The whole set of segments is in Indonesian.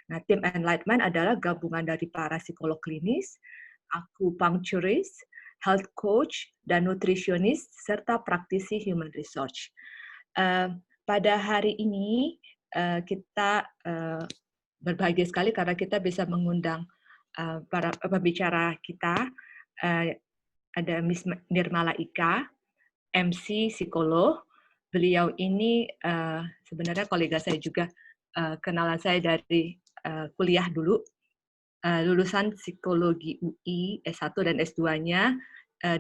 Nah, tim Enlightenment adalah gabungan dari para psikolog klinis, acupuncturist, health coach, dan nutritionist, serta praktisi human research. Pada hari ini, kita berbahagia sekali karena kita bisa mengundang para pembicara kita. Ada Miss Nirmala Ika, MC psikolog. Beliau ini sebenarnya kolega saya juga, kenalan saya dari kuliah dulu, lulusan psikologi UI S1 dan S2-nya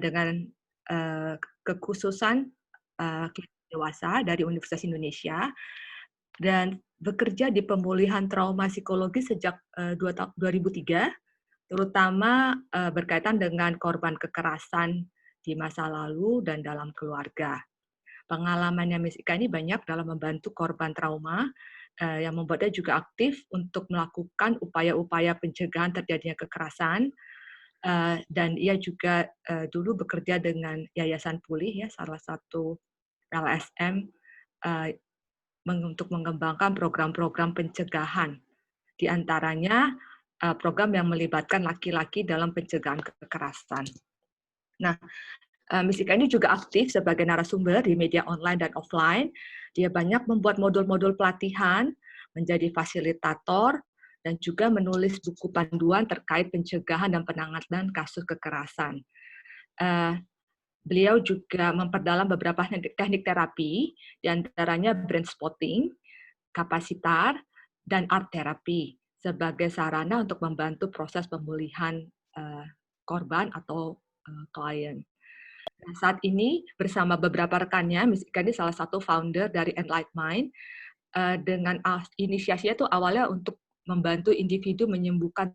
dengan kekhususan dewasa dari Universitas Indonesia, dan bekerja di pemulihan trauma psikologi sejak 2003, terutama berkaitan dengan korban kekerasan di masa lalu dan dalam keluarga. Pengalamannya Miss Ika ini banyak dalam membantu korban trauma, yang membuatnya juga aktif untuk melakukan upaya-upaya pencegahan terjadinya kekerasan, dan ia juga dulu bekerja dengan Yayasan Pulih, ya, salah satu LSM, untuk mengembangkan program-program pencegahan, di antaranya program yang melibatkan laki-laki dalam pencegahan kekerasan. Nah, Miss Ika ini juga aktif sebagai narasumber di media online dan offline. Dia banyak membuat modul-modul pelatihan, menjadi fasilitator, dan juga menulis buku panduan terkait pencegahan dan penanganan kasus kekerasan. Beliau juga memperdalam beberapa teknik terapi, di antaranya brain spotting, kapasitar, dan art terapi sebagai sarana untuk membantu proses pemulihan korban atau klien. Nah, saat ini bersama beberapa rekannya, Miss Ika ini salah satu founder dari Enlightened Mind, dengan inisiasinya itu awalnya untuk membantu individu menyembuhkan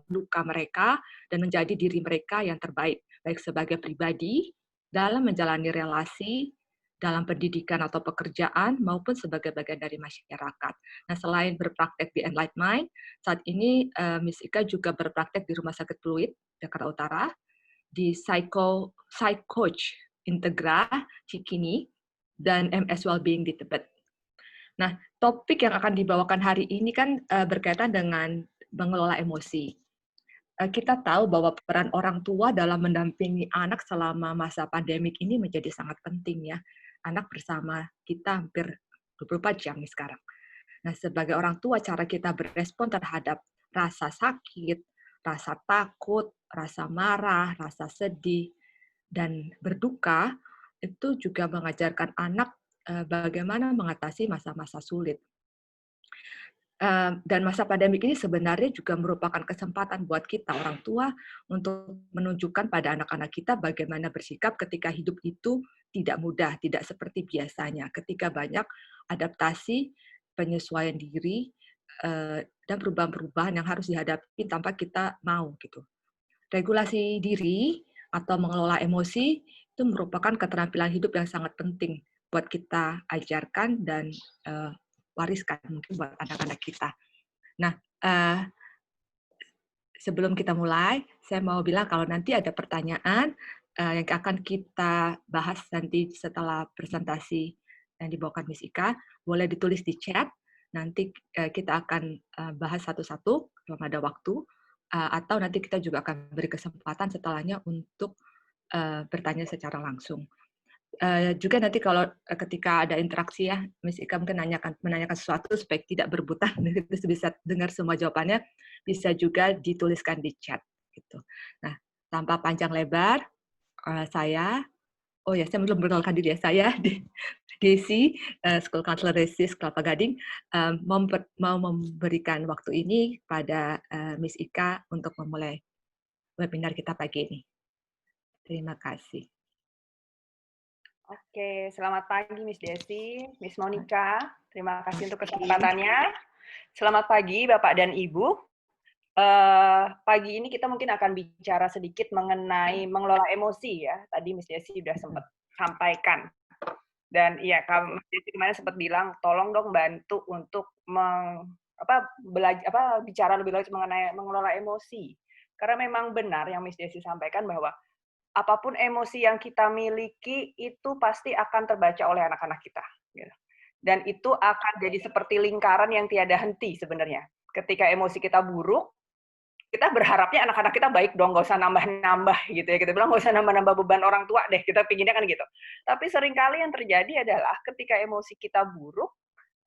luka mereka dan menjadi diri mereka yang terbaik, baik sebagai pribadi, dalam menjalani relasi, dalam pendidikan atau pekerjaan, maupun sebagai bagian dari masyarakat. Nah, selain berpraktek di Enlightened Mind, saat ini Miss Ika juga berpraktek di Rumah Sakit Pluit, Jakarta Utara, di Psych Coach Integra Cikini, dan MS Wellbeing di Tebet. Nah, topik yang akan dibawakan hari ini kan berkaitan dengan mengelola emosi. Kita tahu bahwa peran orang tua dalam mendampingi anak selama masa pandemik ini menjadi sangat penting, ya. Anak bersama kita hampir 24 jam nih sekarang. Nah, sebagai orang tua, cara kita berespon terhadap rasa sakit, rasa takut, rasa marah, rasa sedih, dan berduka, itu juga mengajarkan anak bagaimana mengatasi masa-masa sulit. Dan masa pandemi ini sebenarnya juga merupakan kesempatan buat kita, orang tua, untuk menunjukkan pada anak-anak kita bagaimana bersikap ketika hidup itu tidak mudah, tidak seperti biasanya, ketika banyak adaptasi, penyesuaian diri, dan perubahan-perubahan yang harus dihadapi tanpa kita mau, gitu. Regulasi diri atau mengelola emosi itu merupakan keterampilan hidup yang sangat penting buat kita ajarkan dan wariskan mungkin buat anak-anak kita. Nah, sebelum kita mulai, saya mau bilang kalau nanti ada pertanyaan yang akan kita bahas nanti setelah presentasi yang dibawakan Miss Ika, boleh ditulis di chat. Nanti kita akan bahas satu-satu kalau ada waktu, atau nanti kita juga akan beri kesempatan setelahnya untuk bertanya secara langsung. Juga nanti kalau ketika ada interaksi, ya, Miss Ika mungkin menanyakan sesuatu supaya tidak berebutan, kita bisa dengar semua jawabannya, bisa juga dituliskan di chat, gitu. Nah, tanpa panjang lebar, saya belum memperkenalkan diri ya, saya Desi, School Counselor Resis Kelapa Gading, mau memberikan waktu ini pada Miss Ika untuk memulai webinar kita pagi ini. Terima kasih. Oke, selamat pagi Miss Desi, Miss Monica. Terima kasih untuk kesempatannya. Selamat pagi Bapak dan Ibu. Pagi ini kita mungkin akan bicara sedikit mengenai mengelola emosi, ya. Tadi Miss Desi sudah sempat sampaikan. Dan iya, Miss Desi kemarin sempat bilang, tolong dong bantu untuk bicara lebih lanjut mengenai mengelola emosi. Karena memang benar yang Miss Desi sampaikan bahwa apapun emosi yang kita miliki itu pasti akan terbaca oleh anak-anak kita. Dan itu akan jadi seperti lingkaran yang tiada henti sebenarnya. Ketika emosi kita buruk, kita berharapnya anak-anak kita baik dong, nggak usah nambah-nambah gitu ya. Kita bilang nggak usah nambah-nambah beban orang tua deh, kita pinginnya kan gitu. Tapi seringkali yang terjadi adalah ketika emosi kita buruk,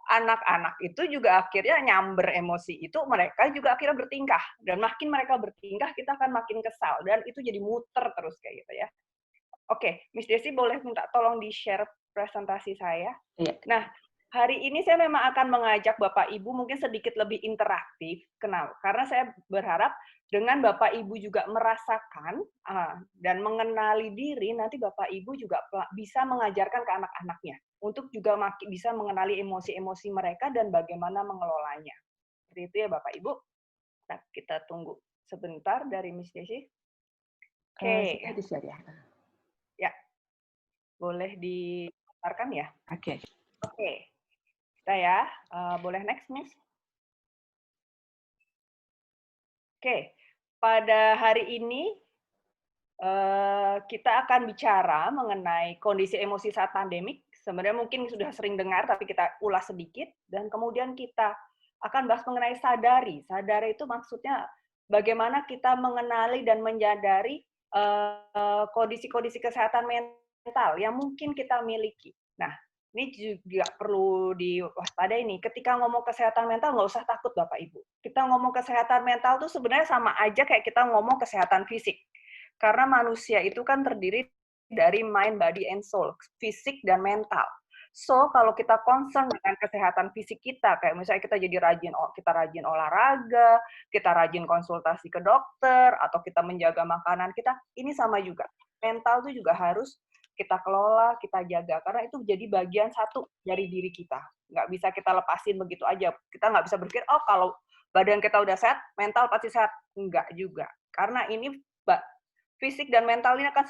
anak-anak itu juga akhirnya nyamber emosi itu, mereka juga akhirnya bertingkah. Dan makin mereka bertingkah, kita akan makin kesal. Dan itu jadi muter terus kayak gitu ya. Oke, Miss Desi boleh minta tolong di-share presentasi saya? Iya. Nah, hari ini saya memang akan mengajak Bapak Ibu mungkin sedikit lebih interaktif. Kenapa? Karena saya berharap dengan Bapak Ibu juga merasakan dan mengenali diri, nanti Bapak Ibu juga bisa mengajarkan ke anak-anaknya untuk juga bisa mengenali emosi-emosi mereka dan bagaimana mengelolanya. Seperti itu ya Bapak Ibu. Nah, kita tunggu sebentar dari Miss Desi. Oke. Sudah di-share ya? Ya, boleh diputarkan ya? Oke. Oke. Saya boleh next, Miss? Oke, pada hari ini kita akan bicara mengenai kondisi emosi saat pandemik. Sebenarnya mungkin sudah sering dengar, tapi kita ulas sedikit. Dan kemudian kita akan bahas mengenai sadari. Sadari itu maksudnya bagaimana kita mengenali dan menyadari kondisi-kondisi kesehatan mental yang mungkin kita miliki. Nah, ini juga perlu diwaspadai nih. Ketika ngomong kesehatan mental, nggak usah takut Bapak Ibu. Kita ngomong kesehatan mental tuh sebenarnya sama aja kayak kita ngomong kesehatan fisik. Karena manusia itu kan terdiri dari mind, body, and soul. Fisik dan mental. So, kalau kita concern dengan kesehatan fisik kita, kayak misalnya kita rajin olahraga, kita rajin konsultasi ke dokter, atau kita menjaga makanan kita, ini sama juga. Mental itu juga harus kita kelola, kita jaga. Karena itu jadi bagian satu dari diri kita. Nggak bisa kita lepasin begitu aja. Kita nggak bisa berpikir, oh kalau badan kita udah sehat, mental pasti sehat. Enggak juga. Karena ini fisik dan mental ini akan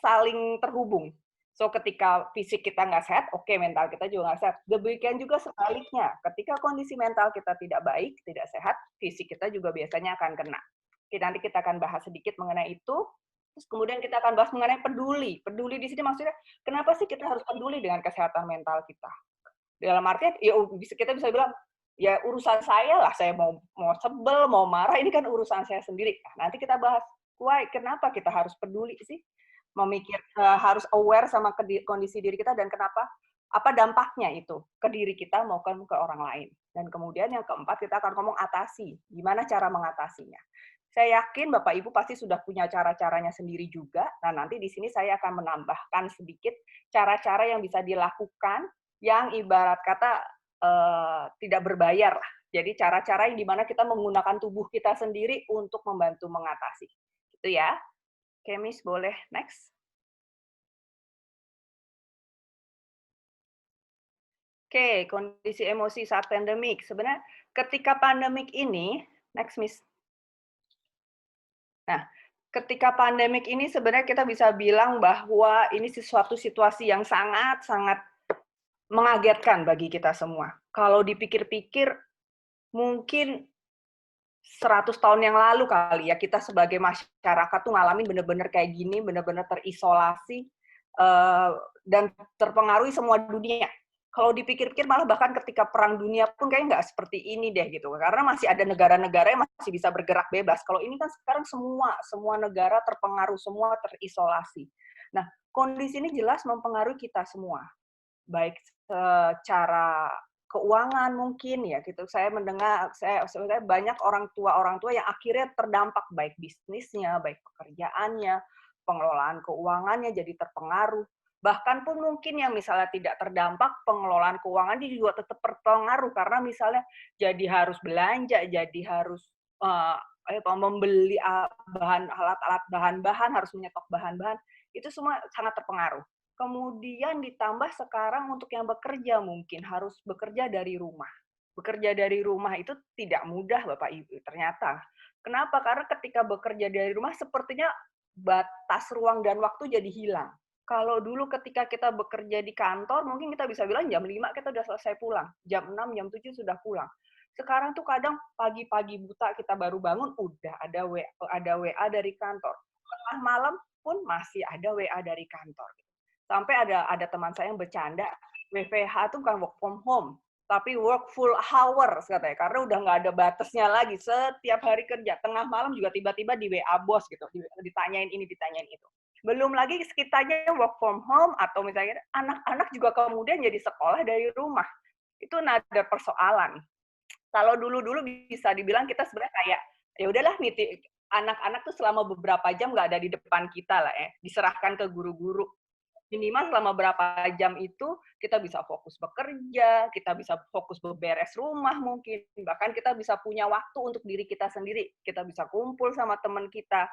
saling terhubung. So, ketika fisik kita nggak sehat, oke, mental kita juga nggak sehat. Demikian juga sebaliknya. Ketika kondisi mental kita tidak baik, tidak sehat, fisik kita juga biasanya akan kena. Oke, nanti kita akan bahas sedikit mengenai itu. Terus kemudian kita akan bahas mengenai peduli. Peduli di sini maksudnya, kenapa sih kita harus peduli dengan kesehatan mental kita? Dalam artian, ya kita bisa bilang, ya urusan saya lah, saya mau sebel, mau marah, ini kan urusan saya sendiri. Nah, nanti kita bahas, why, kenapa kita harus peduli sih? Harus aware sama kondisi diri kita, dan kenapa, apa dampaknya itu ke diri kita maupun ke orang lain. Dan kemudian yang keempat, kita akan ngomong atasi, gimana cara mengatasinya. Saya yakin Bapak Ibu pasti sudah punya cara-caranya sendiri juga. Nah, nanti di sini saya akan menambahkan sedikit cara-cara yang bisa dilakukan yang ibarat kata tidak berbayar lah. Jadi cara-cara yang dimana kita menggunakan tubuh kita sendiri untuk membantu mengatasi. Itu ya. Oke, Miss, boleh next. Oke, kondisi emosi saat pandemik. Sebenarnya ketika pandemik ini, next Miss. Nah, ketika pandemik ini sebenarnya kita bisa bilang bahwa ini sesuatu situasi yang sangat-sangat mengagetkan bagi kita semua. Kalau dipikir-pikir, mungkin 100 tahun yang lalu kali ya, kita sebagai masyarakat tuh ngalamin bener-bener kayak gini, bener-bener terisolasi, dan terpengaruhi semua dunia. Kalau dipikir-pikir malah bahkan ketika perang dunia pun kayaknya nggak seperti ini deh gitu. Karena masih ada negara-negara yang masih bisa bergerak bebas. Kalau ini kan sekarang semua negara terpengaruh, semua terisolasi. Nah, kondisi ini jelas mempengaruhi kita semua. Baik secara keuangan mungkin ya gitu. Saya mendengar sebenarnya banyak orang tua yang akhirnya terdampak, baik bisnisnya, baik pekerjaannya, pengelolaan keuangannya jadi terpengaruh. Bahkan pun mungkin yang misalnya tidak terdampak, pengelolaan keuangan dia juga tetap terpengaruh karena misalnya jadi harus belanja, jadi harus membeli alat-alat bahan-bahan, harus menyetok bahan-bahan, itu semua sangat terpengaruh. Kemudian ditambah sekarang untuk yang bekerja mungkin harus bekerja dari rumah. Bekerja dari rumah itu tidak mudah Bapak Ibu ternyata. Kenapa? Karena ketika bekerja dari rumah sepertinya batas ruang dan waktu jadi hilang. Kalau dulu ketika kita bekerja di kantor, mungkin kita bisa bilang jam 5 kita udah selesai pulang. Jam 6, jam 7 sudah pulang. Sekarang tuh kadang pagi-pagi buta kita baru bangun, udah ada WA dari kantor. Tengah malam pun masih ada WA dari kantor. Sampai ada teman saya yang bercanda, WFH itu bukan work from home, tapi work full hours katanya, karena udah nggak ada batasnya lagi, setiap hari kerja, tengah malam juga tiba-tiba di WA bos gitu, ditanyain ini, ditanyain itu. Belum lagi sekitarnya work from home, atau misalnya anak-anak juga kemudian jadi sekolah dari rumah. Itu ada persoalan. Kalau dulu-dulu bisa dibilang kita sebenarnya kayak, ya udahlah anak-anak tuh selama beberapa jam nggak ada di depan kita lah ya, diserahkan ke guru-guru. Minimal selama berapa jam itu kita bisa fokus bekerja, kita bisa fokus beberes rumah mungkin, bahkan kita bisa punya waktu untuk diri kita sendiri, kita bisa kumpul sama teman kita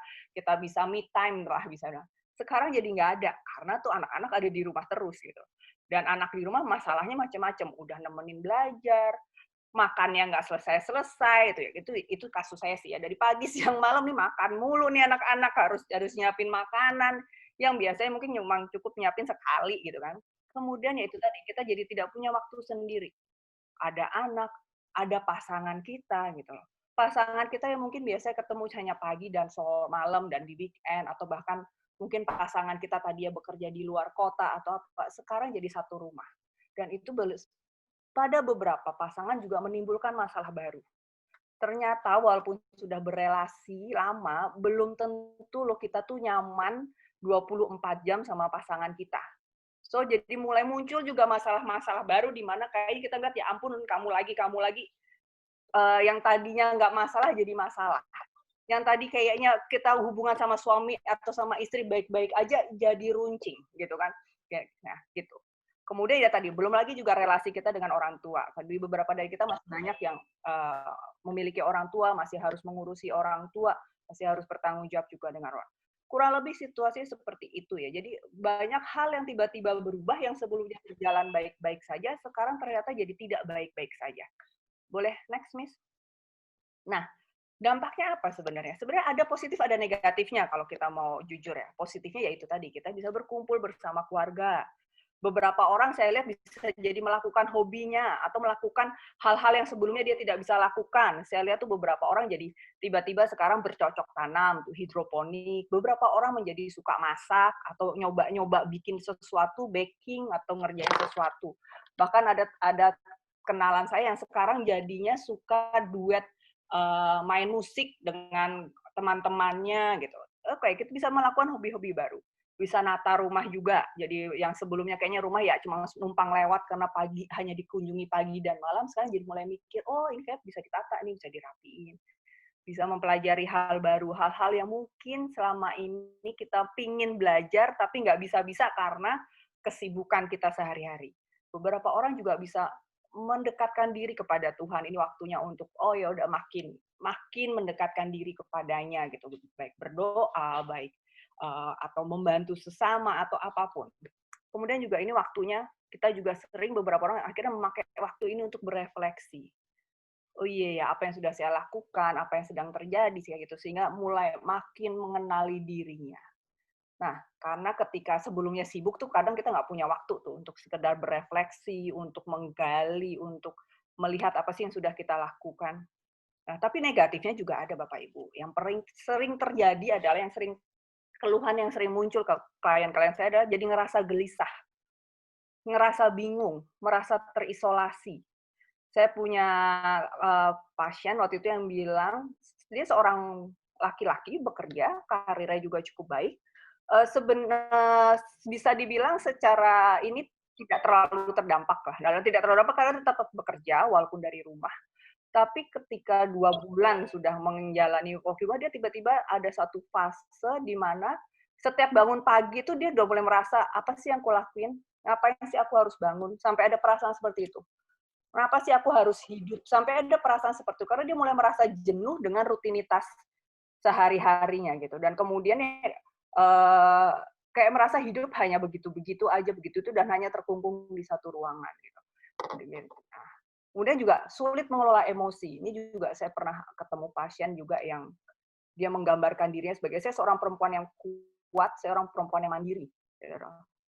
bisa me time lah bisa. Sekarang jadi nggak ada, karena tuh anak-anak ada di rumah terus gitu. Dan anak di rumah masalahnya macam-macam, udah nemenin belajar, makannya nggak selesai-selesai, itu kasus saya sih ya, dari pagi siang malam nih makan mulu nih anak-anak, harus nyiapin makanan, yang biasanya mungkin cuma cukup nyiapin sekali gitu kan. Kemudian ya itu tadi, kita jadi tidak punya waktu sendiri. Ada anak, ada pasangan kita gitu loh. Pasangan kita yang mungkin biasanya ketemu hanya pagi dan malam dan di weekend, atau bahkan mungkin pasangan kita tadi ya bekerja di luar kota atau apa, sekarang jadi satu rumah. Dan itu pada beberapa pasangan juga menimbulkan masalah baru. Ternyata walaupun sudah berelasi lama, belum tentu loh kita tuh nyaman 24 jam sama pasangan kita. So, jadi mulai muncul juga masalah-masalah baru di mana kayaknya kita lihat, ya ampun, kamu lagi. Yang tadinya nggak masalah jadi masalah. Yang tadi kayaknya kita hubungan sama suami atau sama istri baik-baik aja jadi runcing, gitu kan. Nah, gitu. Kemudian ya tadi, belum lagi juga relasi kita dengan orang tua. Di beberapa dari kita masih banyak yang memiliki orang tua, masih harus mengurusi orang tua, masih harus bertanggung jawab juga dengan orang. Kurang lebih situasinya seperti itu ya. Jadi banyak hal yang tiba-tiba berubah, yang sebelumnya berjalan baik-baik saja, sekarang ternyata jadi tidak baik-baik saja. Boleh next, Miss? Nah, dampaknya apa sebenarnya? Sebenarnya ada positif, ada negatifnya kalau kita mau jujur ya. Positifnya yaitu tadi, kita bisa berkumpul bersama keluarga. Beberapa orang saya lihat bisa jadi melakukan hobinya atau melakukan hal-hal yang sebelumnya dia tidak bisa lakukan. Saya lihat tuh beberapa orang jadi tiba-tiba sekarang bercocok tanam, tuh hidroponik. Beberapa orang menjadi suka masak atau nyoba-nyoba bikin sesuatu, baking atau ngerjain sesuatu. Bahkan ada kenalan saya yang sekarang jadinya suka duet main musik dengan teman-temannya gitu. Oke, kita bisa melakukan hobi-hobi baru. Bisa nata rumah juga. Jadi yang sebelumnya kayaknya rumah ya cuma numpang lewat karena pagi hanya dikunjungi pagi dan malam, sekarang jadi mulai mikir, oh ini kayak bisa ditata nih, bisa dirapiin. Bisa mempelajari hal baru, hal-hal yang mungkin selama ini kita pingin belajar tapi nggak bisa-bisa karena kesibukan kita sehari-hari. Beberapa orang juga bisa mendekatkan diri kepada Tuhan. Ini waktunya untuk, oh ya udah makin mendekatkan diri kepadanya gitu, baik berdoa, baik atau membantu sesama atau apapun. Kemudian juga ini waktunya kita juga sering, beberapa orang akhirnya memakai waktu ini untuk berefleksi. Oh iya ya, apa yang sudah saya lakukan, apa yang sedang terjadi kayak gitu, sehingga mulai makin mengenali dirinya. Nah, karena ketika sebelumnya sibuk tuh kadang kita nggak punya waktu tuh untuk sekedar berefleksi, untuk menggali, untuk melihat apa sih yang sudah kita lakukan. Nah, tapi negatifnya juga ada Bapak Ibu. Yang sering terjadi adalah keluhan yang sering muncul ke klien-klien saya adalah jadi ngerasa gelisah, ngerasa bingung, merasa terisolasi. Saya punya pasien waktu itu yang bilang, dia seorang laki-laki bekerja, karirnya juga cukup baik. Bisa dibilang secara ini tidak terlalu terdampak lah. Dalam tidak terlalu terdampak karena tetap bekerja walaupun dari rumah. Tapi ketika 2 bulan sudah menjalani COVID, dia tiba-tiba ada satu fase di mana setiap bangun pagi itu dia udah mulai merasa, apa sih yang aku lakuin? Ngapain sih aku harus bangun? Sampai ada perasaan seperti itu. Kenapa sih aku harus hidup? Sampai ada perasaan seperti itu. Karena dia mulai merasa jenuh dengan rutinitas sehari-harinya gitu. Dan kemudian kayak merasa hidup hanya begitu-begitu aja, begitu itu, dan hanya terkungkung di satu ruangan gitu. Nah, kemudian juga sulit mengelola emosi. Ini juga saya pernah ketemu pasien juga yang dia menggambarkan dirinya sebagai, saya seorang perempuan yang kuat, saya orang perempuan yang mandiri.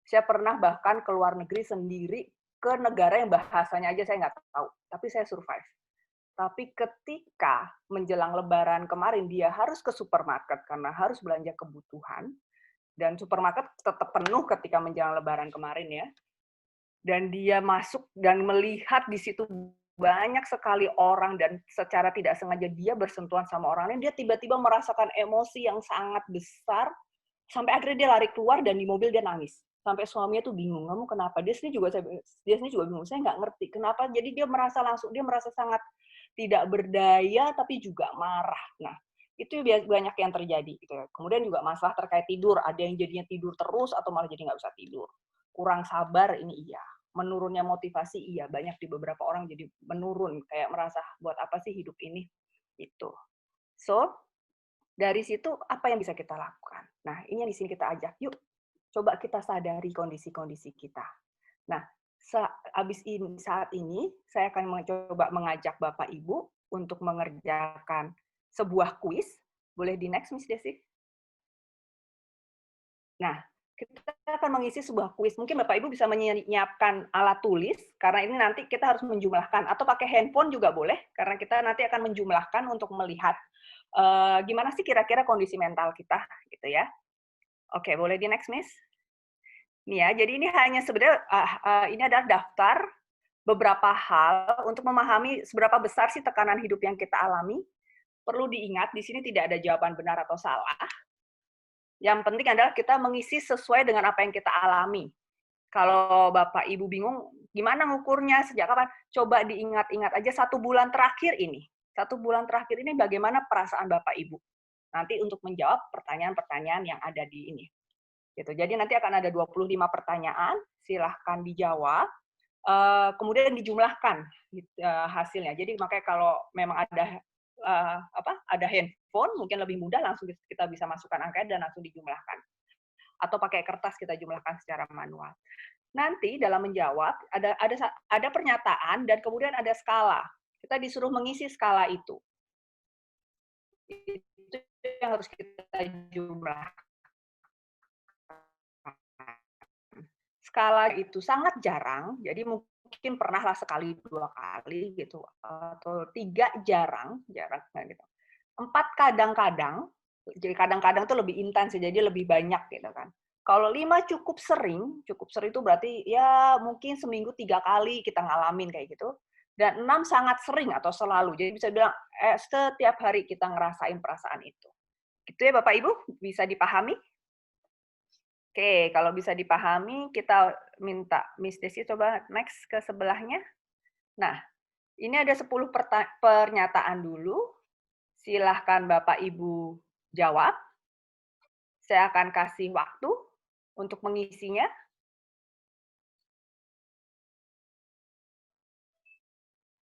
Saya pernah bahkan ke luar negeri sendiri, ke negara yang bahasanya aja saya nggak tahu, tapi saya survive. Tapi ketika menjelang Lebaran kemarin, dia harus ke supermarket karena harus belanja kebutuhan, dan supermarket tetap penuh ketika menjelang Lebaran kemarin ya. dan dia masuk dan melihat di situ banyak sekali orang dan secara tidak sengaja dia bersentuhan sama orang lain, dia tiba-tiba merasakan emosi yang sangat besar sampai akhirnya dia lari keluar dan di mobil dia nangis. Sampai suaminya tuh bingung, kamu kenapa? Dia sendiri juga bingung, saya nggak ngerti kenapa. Jadi dia merasa sangat tidak berdaya tapi juga marah. Nah, itu banyak yang terjadi gitu. Kemudian juga masalah terkait tidur, ada yang jadinya tidur terus atau malah jadi nggak bisa tidur. Kurang sabar ini iya. Menurunnya motivasi iya, banyak di beberapa orang jadi menurun, kayak merasa buat apa sih hidup ini itu. So, dari situ apa yang bisa kita lakukan? Nah, ini yang di sini kita ajak, yuk coba kita sadari kondisi-kondisi kita. Nah, saat ini saya akan mencoba mengajak Bapak Ibu untuk mengerjakan sebuah kuis. Boleh di next, Miss Desi? Nah, kita akan mengisi sebuah kuis. Mungkin Bapak Ibu bisa menyiapkan alat tulis, karena ini nanti kita harus menjumlahkan. Atau pakai handphone juga boleh, karena kita nanti akan menjumlahkan untuk melihat gimana sih kira-kira kondisi mental kita, gitu ya. Oke, boleh di next, Miss? Nih ya, jadi ini hanya sebenarnya ini adalah daftar beberapa hal untuk memahami seberapa besar sih tekanan hidup yang kita alami. Perlu diingat, di sini tidak ada jawaban benar atau salah. Yang penting adalah kita mengisi sesuai dengan apa yang kita alami. Kalau Bapak Ibu bingung, gimana ngukurnya, sejak kapan? Coba diingat-ingat aja 1 bulan terakhir ini. 1 bulan terakhir ini bagaimana perasaan Bapak Ibu? Nanti untuk menjawab pertanyaan-pertanyaan yang ada di ini. Gitu. Jadi nanti akan ada 25 pertanyaan, silahkan dijawab, kemudian dijumlahkan hasilnya. Jadi makanya kalau memang ada ada handphone, mungkin lebih mudah, langsung kita bisa masukkan angkanya dan langsung dijumlahkan. Atau pakai kertas kita jumlahkan secara manual. Nanti dalam menjawab ada pernyataan dan kemudian ada skala. Kita disuruh mengisi skala itu. Itu yang harus kita jumlahkan. Skala itu sangat jarang, jadi mungkin pernahlah sekali 2 kali gitu, atau 3 jarang gitu. 4 kadang-kadang, jadi kadang-kadang itu lebih intens, jadi lebih banyak gitu kan. Kalau 5 cukup sering itu berarti ya mungkin seminggu 3 kali kita ngalamin kayak gitu. Dan 6 sangat sering atau selalu, jadi bisa bilang setiap hari kita ngerasain perasaan itu. Gitu ya Bapak Ibu, bisa dipahami? Oke, kalau bisa dipahami, kita minta Miss Desi coba next ke sebelahnya. Nah, ini ada 10 pernyataan dulu. Silahkan Bapak Ibu jawab. Saya akan kasih waktu untuk mengisinya.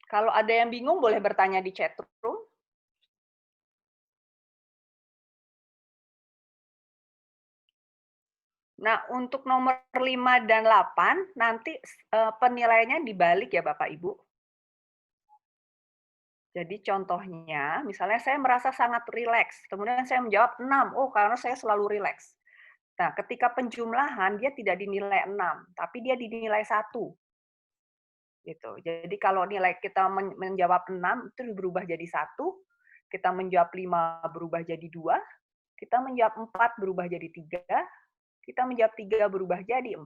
Kalau ada yang bingung, boleh bertanya di chat room. Nah, untuk nomor 5 dan 8, nanti penilaiannya dibalik ya Bapak Ibu. Jadi contohnya, misalnya saya merasa sangat rileks, kemudian saya menjawab 6, oh karena saya selalu rileks. Nah, ketika penjumlahan, dia tidak dinilai 6, tapi dia dinilai 1. Gitu. Jadi kalau nilai kita menjawab 6, itu berubah jadi 1, kita menjawab 5 berubah jadi 2, kita menjawab 4 berubah jadi 3, kita menjawab 3 berubah jadi 4,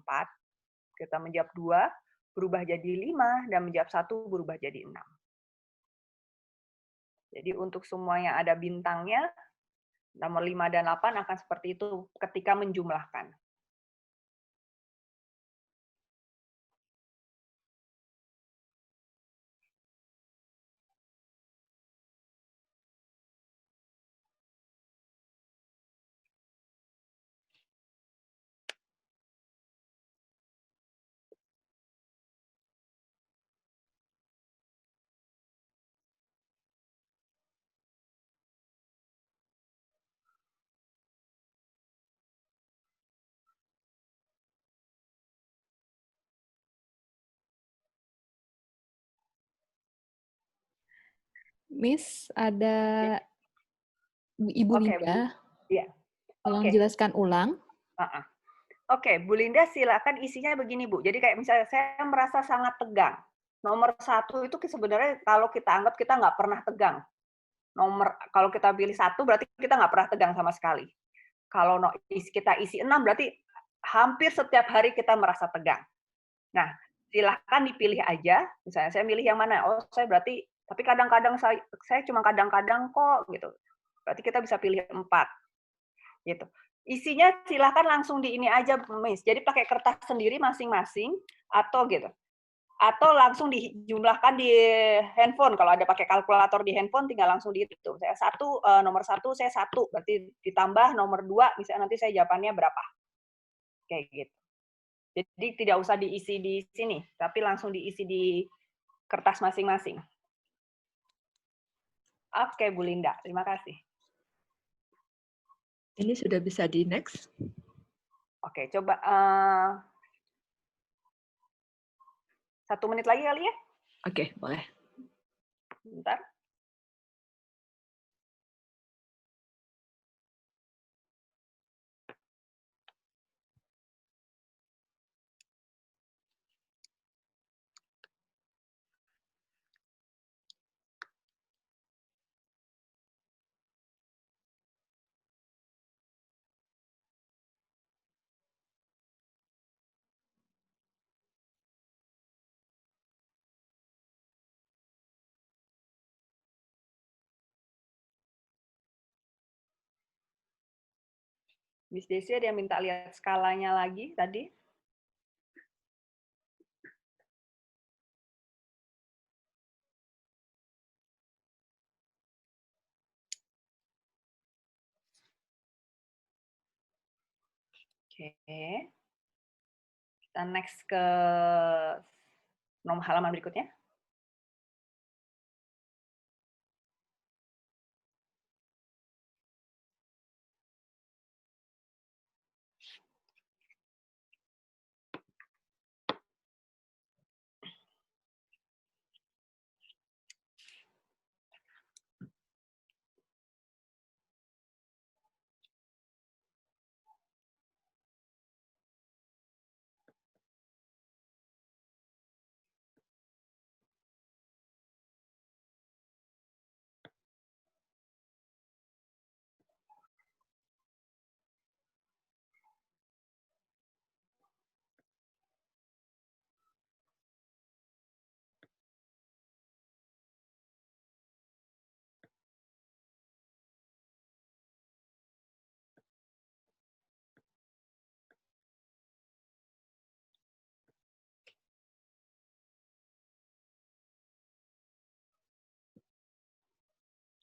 kita menjawab 2 berubah jadi 5, dan menjawab 1 berubah jadi 6. Jadi untuk semua yang ada bintangnya, nomor 5 dan 8 akan seperti itu ketika menjumlahkan. Miss, ada Ibu Linda. Ya. Tolong jelaskan ulang. Oke, Bu Linda silakan isinya begini Bu. Jadi kayak misalnya saya merasa sangat tegang. Nomor 1 itu sebenarnya kalau kita anggap kita nggak pernah tegang. Kalau kita pilih 1 berarti kita nggak pernah tegang sama sekali. Kalau kita isi 6 berarti hampir setiap hari kita merasa tegang. Nah, silahkan dipilih aja. Misalnya saya milih yang mana? Oh, saya berarti, tapi kadang-kadang saya cuma kadang-kadang kok gitu. Berarti kita bisa pilih 4 gitu. Isinya silahkan langsung di ini aja, Miss. Jadi pakai kertas sendiri masing-masing atau gitu. Atau langsung dijumlahkan di handphone. Kalau ada pakai kalkulator di handphone, tinggal langsung dihitung. Saya nomor 1 saya 1, berarti ditambah nomor 2, misalnya nanti saya jawabannya berapa. Kayak gitu. Jadi tidak usah diisi di sini, tapi langsung diisi di kertas masing-masing. Oke, Bu Linda, terima kasih. Ini sudah bisa di next. Oke, coba 1 menit lagi kali ya? Oke, boleh. Bentar. Miss Desi ada yang minta lihat skalanya lagi tadi. Oke. Kita next ke nomor halaman berikutnya.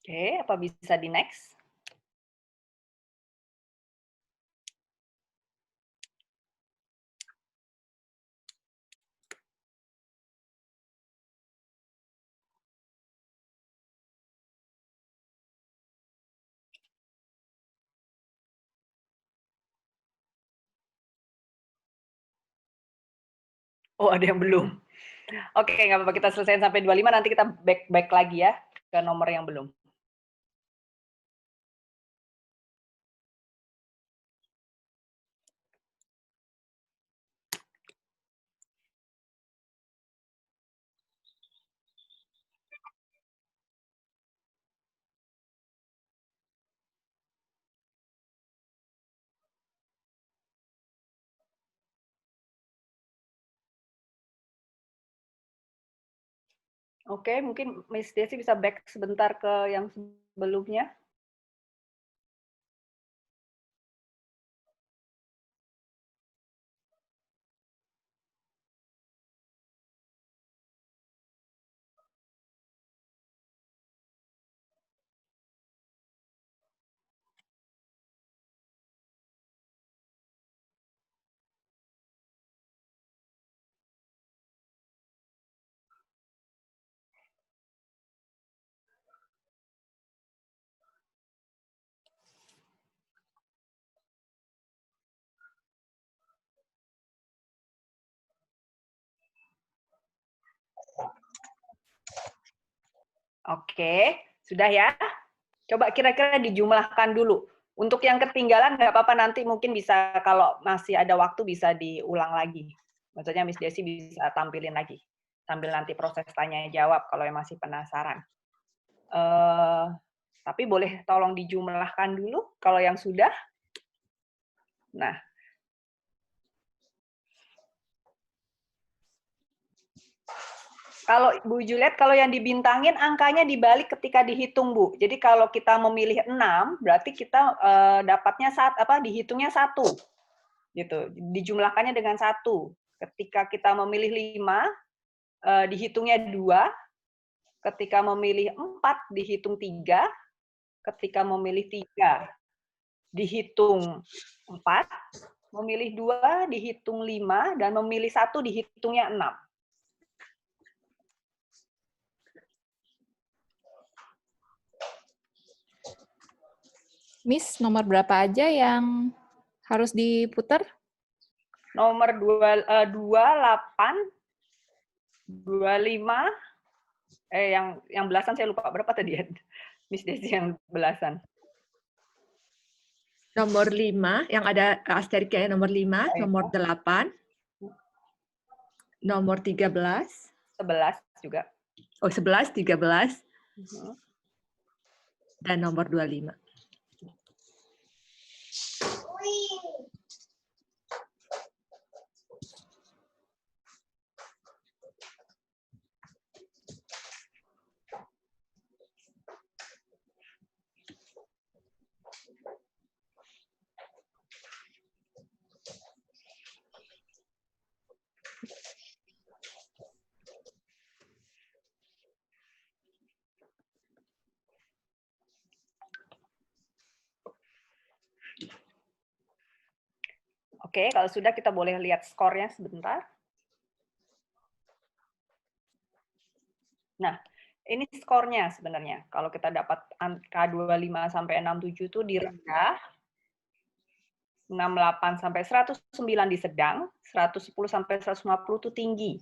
Oke, apa bisa di next? Oh, ada yang belum. Oke, nggak apa-apa, kita selesaiin sampai 25, nanti kita back lagi ya ke nomor yang belum. Oke, mungkin Miss Desi bisa back sebentar ke yang sebelumnya. Oke, sudah ya? Coba kira-kira dijumlahkan dulu. Untuk yang ketinggalan nggak apa-apa, nanti mungkin bisa kalau masih ada waktu bisa diulang lagi. Maksudnya Miss Desi bisa tampilin lagi. Sambil nanti proses tanya jawab kalau yang masih penasaran. Tapi boleh tolong dijumlahkan dulu kalau yang sudah. Nah, Kalau Bu Juliet, kalau yang dibintangin angkanya dibalik ketika dihitung, Bu. Jadi kalau kita memilih 6, berarti kita dapatnya dihitungnya 1. Gitu. Dijumlahkannya dengan 1. Ketika kita memilih 5, dihitungnya 2. Ketika memilih 4, dihitung 3. Ketika memilih 3, dihitung 4. Memilih 2, dihitung 5. Dan memilih 1, dihitungnya 6. Miss, nomor berapa aja yang harus diputar? Nomor 28, 25, yang belasan saya lupa berapa tadi ya, Miss Desi yang belasan. Nomor 5, yang ada asteriknya nomor 5, nomor 8, nomor 13. 11 juga. Oh, 11, 13. Dan nomor 25. Oke, kalau sudah kita boleh lihat skornya sebentar. Nah, ini skornya sebenarnya. Kalau kita dapat angka 25 sampai 67 itu di rendah, 68 sampai 109 di sedang, 110 sampai 150 itu tinggi.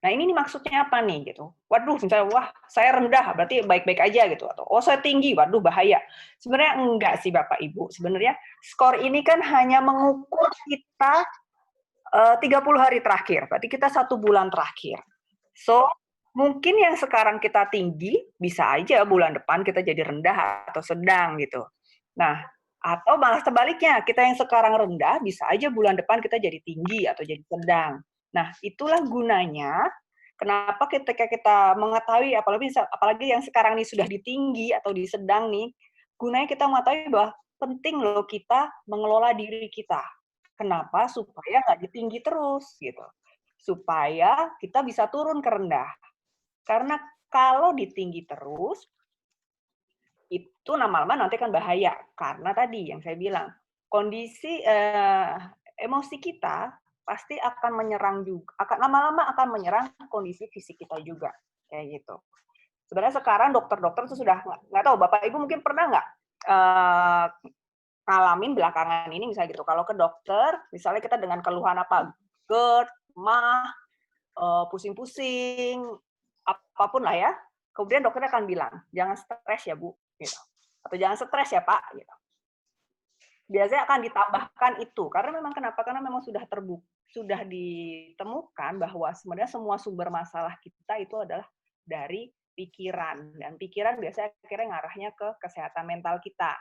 Nah, ini nih maksudnya apa nih gitu. Waduh, misalnya wah, saya rendah berarti baik-baik aja gitu, atau oh saya tinggi, waduh bahaya. Sebenarnya enggak sih Bapak Ibu. Sebenarnya skor ini kan hanya mengukur kita 30 hari terakhir. Berarti kita 1 bulan terakhir. So, mungkin yang sekarang kita tinggi, bisa aja bulan depan kita jadi rendah atau sedang gitu. Nah, atau malah sebaliknya, kita yang sekarang rendah, bisa aja bulan depan kita jadi tinggi atau jadi sedang. Nah, itulah gunanya kenapa ketika kita mengetahui, apalagi yang sekarang ini sudah di tinggi atau di sedang nih, gunanya kita mengetahui bahwa penting loh kita mengelola diri kita. Kenapa? Supaya nggak di tinggi terus gitu. Supaya kita bisa turun ke rendah. Karena kalau di tinggi terus, itu lama-lama nanti kan bahaya. Karena tadi yang saya bilang, kondisi emosi kita pasti akan menyerang juga, lama-lama akan menyerang kondisi fisik kita juga. Kayak gitu. Sebenarnya sekarang dokter-dokter itu sudah, nggak tahu, Bapak Ibu mungkin pernah nggak ngalamin belakangan ini misalnya gitu, kalau ke dokter, misalnya kita dengan keluhan apa, GERD, mah, pusing-pusing, apapun lah ya, kemudian dokternya akan bilang, jangan stres ya Bu, gitu. Atau jangan stres ya Pak, gitu. Biasanya akan ditambahkan itu, karena memang kenapa? Karena memang sudah ditemukan bahwa sebenarnya semua sumber masalah kita itu adalah dari pikiran, dan pikiran biasanya akhirnya ngarahnya ke kesehatan mental kita.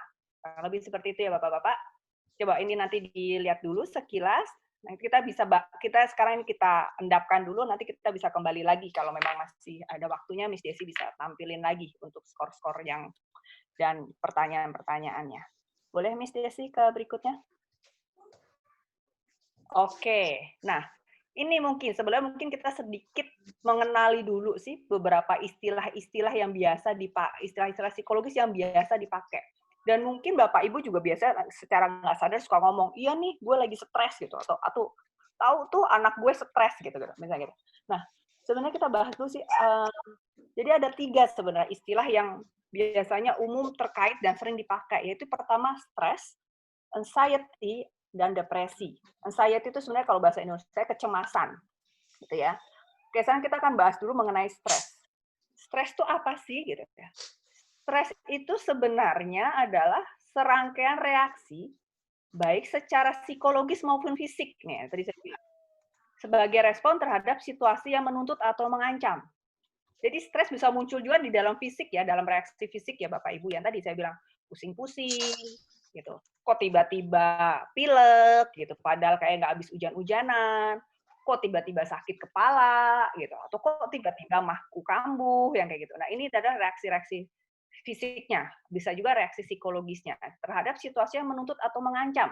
Lebih seperti itu ya Bapak-Bapak. Coba ini nanti dilihat dulu sekilas. Nah, kita sekarang ini kita endapkan dulu, nanti kita bisa kembali lagi kalau memang masih ada waktunya, Miss Desi bisa tampilin lagi untuk skor-skor yang dan pertanyaan-pertanyaannya. Boleh Miss Desi ke berikutnya? Oke, nah ini sebenarnya mungkin kita sedikit mengenali dulu sih beberapa istilah-istilah yang biasa istilah-istilah psikologis yang biasa dipakai. Dan mungkin Bapak Ibu juga biasa secara nggak sadar suka ngomong, iya nih gue lagi stres gitu, atau tahu tuh anak gue stres gitu, misalnya gitu. Nah, sebenarnya kita bahas dulu sih, jadi ada 3 sebenarnya istilah yang biasanya umum terkait dan sering dipakai, yaitu pertama stres, anxiety, dan depresi. Anxiety itu sebenarnya kalau bahasa Indonesia kecemasan, gitu ya. Oke, sekarang kita akan bahas dulu mengenai stres. Stres itu apa sih, gitu ya? Stres itu sebenarnya adalah serangkaian reaksi, baik secara psikologis maupun fisik, nih, tadi saya bilang, sebagai respon terhadap situasi yang menuntut atau mengancam. Jadi stres bisa muncul juga di dalam fisik ya, dalam reaksi fisik ya Bapak Ibu, yang tadi saya bilang pusing-pusing, gitu. Kok tiba-tiba pilek gitu, padahal kayak nggak habis hujan-hujanan. kok tiba-tiba sakit kepala gitu, atau kok tiba-tiba mahku kambuh yang kayak gitu. Nah, ini adalah reaksi-reaksi fisiknya, bisa juga reaksi psikologisnya terhadap situasi yang menuntut atau mengancam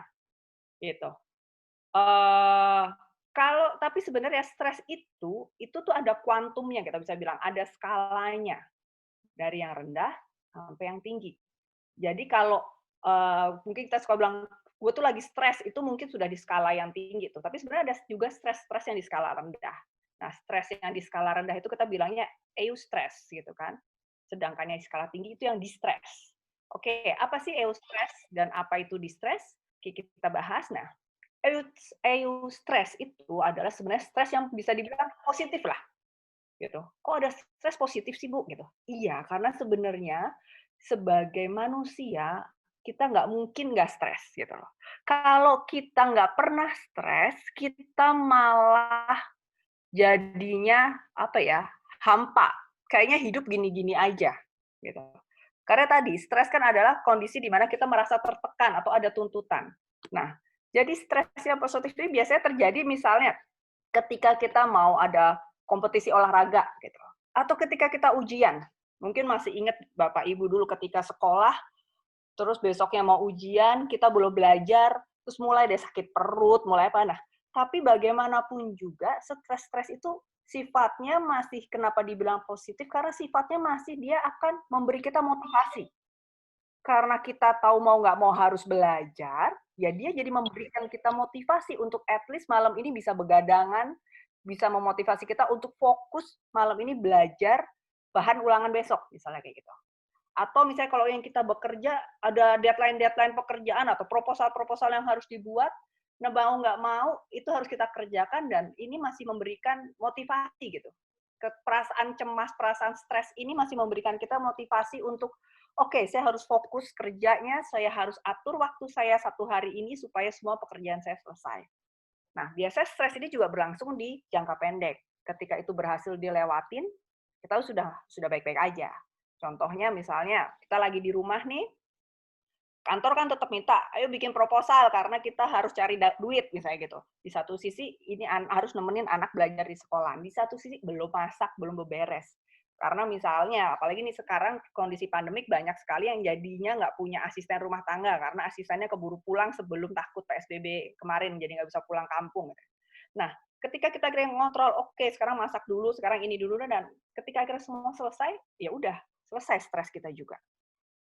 gitu. Eh kalau tapi sebenarnya stres itu tuh ada kuantumnya kita bisa bilang, ada skalanya dari yang rendah sampai yang tinggi. Jadi kalau mungkin kita suka bilang gue tuh lagi stres, itu mungkin sudah di skala yang tinggi tuh. Tapi sebenarnya ada juga stres-stres yang di skala rendah. Nah, stres yang di skala rendah itu kita bilangnya eustress gitu kan. Sedangkan yang di skala tinggi itu yang distress. Oke, apa sih eustress dan apa itu distress? Oke, kita bahas. Nah, eustress itu adalah sebenarnya stres yang bisa dibilang positif lah gitu. Kok ada stres positif sih Bu? Gitu. Iya, karena sebenarnya sebagai manusia kita nggak mungkin nggak stres gitu loh. Kalau kita nggak pernah stres, kita malah jadinya apa ya, hampa. Kayaknya hidup gini-gini aja gitu. Karena tadi stres kan adalah kondisi di mana kita merasa tertekan atau ada tuntutan. Nah, jadi stres yang positif ini biasanya terjadi misalnya ketika kita mau ada kompetisi olahraga gitu. Atau ketika kita ujian. Mungkin masih ingat Bapak Ibu dulu ketika sekolah, terus besoknya mau ujian, kita belum belajar, terus mulai deh sakit perut, mulai apa. Nah, tapi bagaimanapun juga stres-stres itu sifatnya masih kenapa dibilang positif, karena sifatnya masih dia akan memberi kita motivasi. Karena kita tahu mau nggak mau harus belajar, ya dia jadi memberikan kita motivasi untuk at least malam ini bisa begadangan, bisa memotivasi kita untuk fokus malam ini belajar bahan ulangan besok, misalnya kayak gitu. Atau misalnya kalau yang kita bekerja, ada deadline-deadline pekerjaan atau proposal-proposal yang harus dibuat, nah mau nggak mau, itu harus kita kerjakan dan ini masih memberikan motivasi gitu. Perasaan cemas, perasaan stres ini masih memberikan kita motivasi untuk oke, saya harus fokus kerjanya, saya harus atur waktu saya satu hari ini supaya semua pekerjaan saya selesai. Nah, biasanya stres ini juga berlangsung di jangka pendek. Ketika itu berhasil dilewatin, kita sudah baik-baik aja. Contohnya misalnya kita lagi di rumah nih, kantor kan tetap minta, ayo bikin proposal karena kita harus cari duit misalnya gitu. Di satu sisi ini harus nemenin anak belajar di sekolah, di satu sisi belum masak, belum beberes. Karena misalnya, apalagi nih sekarang kondisi pandemik banyak sekali yang jadinya nggak punya asisten rumah tangga karena asistennya keburu pulang sebelum takut PSBB kemarin, jadi nggak bisa pulang kampung. Nah, ketika kita akhirnya ngontrol, oke sekarang masak dulu, sekarang ini dulu, dan ketika akhirnya semua selesai, ya udah selesai stres kita juga.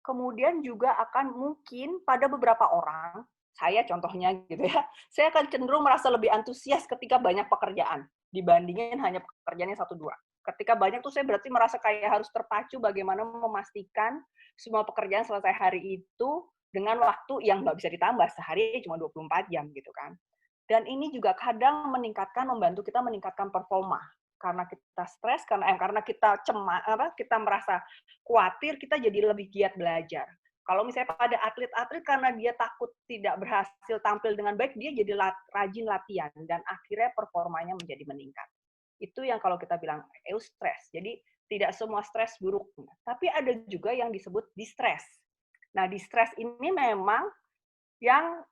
Kemudian juga akan mungkin pada beberapa orang, saya contohnya gitu ya, saya akan cenderung merasa lebih antusias ketika banyak pekerjaan dibandingin hanya pekerjaannya 1-2. Ketika banyak tuh saya berarti merasa kayak harus terpacu bagaimana memastikan semua pekerjaan selesai hari itu dengan waktu yang nggak bisa ditambah, sehari cuma 24 jam gitu kan. Dan ini juga kadang membantu kita meningkatkan performa. Karena kita stres, karena kita cemas, kita merasa khawatir, kita jadi lebih giat belajar. Kalau misalnya pada atlet-atlet karena dia takut tidak berhasil tampil dengan baik, dia jadi rajin latihan dan akhirnya performanya menjadi meningkat. Itu yang kalau kita bilang eustress. Jadi tidak semua stres buruk, tapi ada juga yang disebut distress. Nah, distress ini memang yang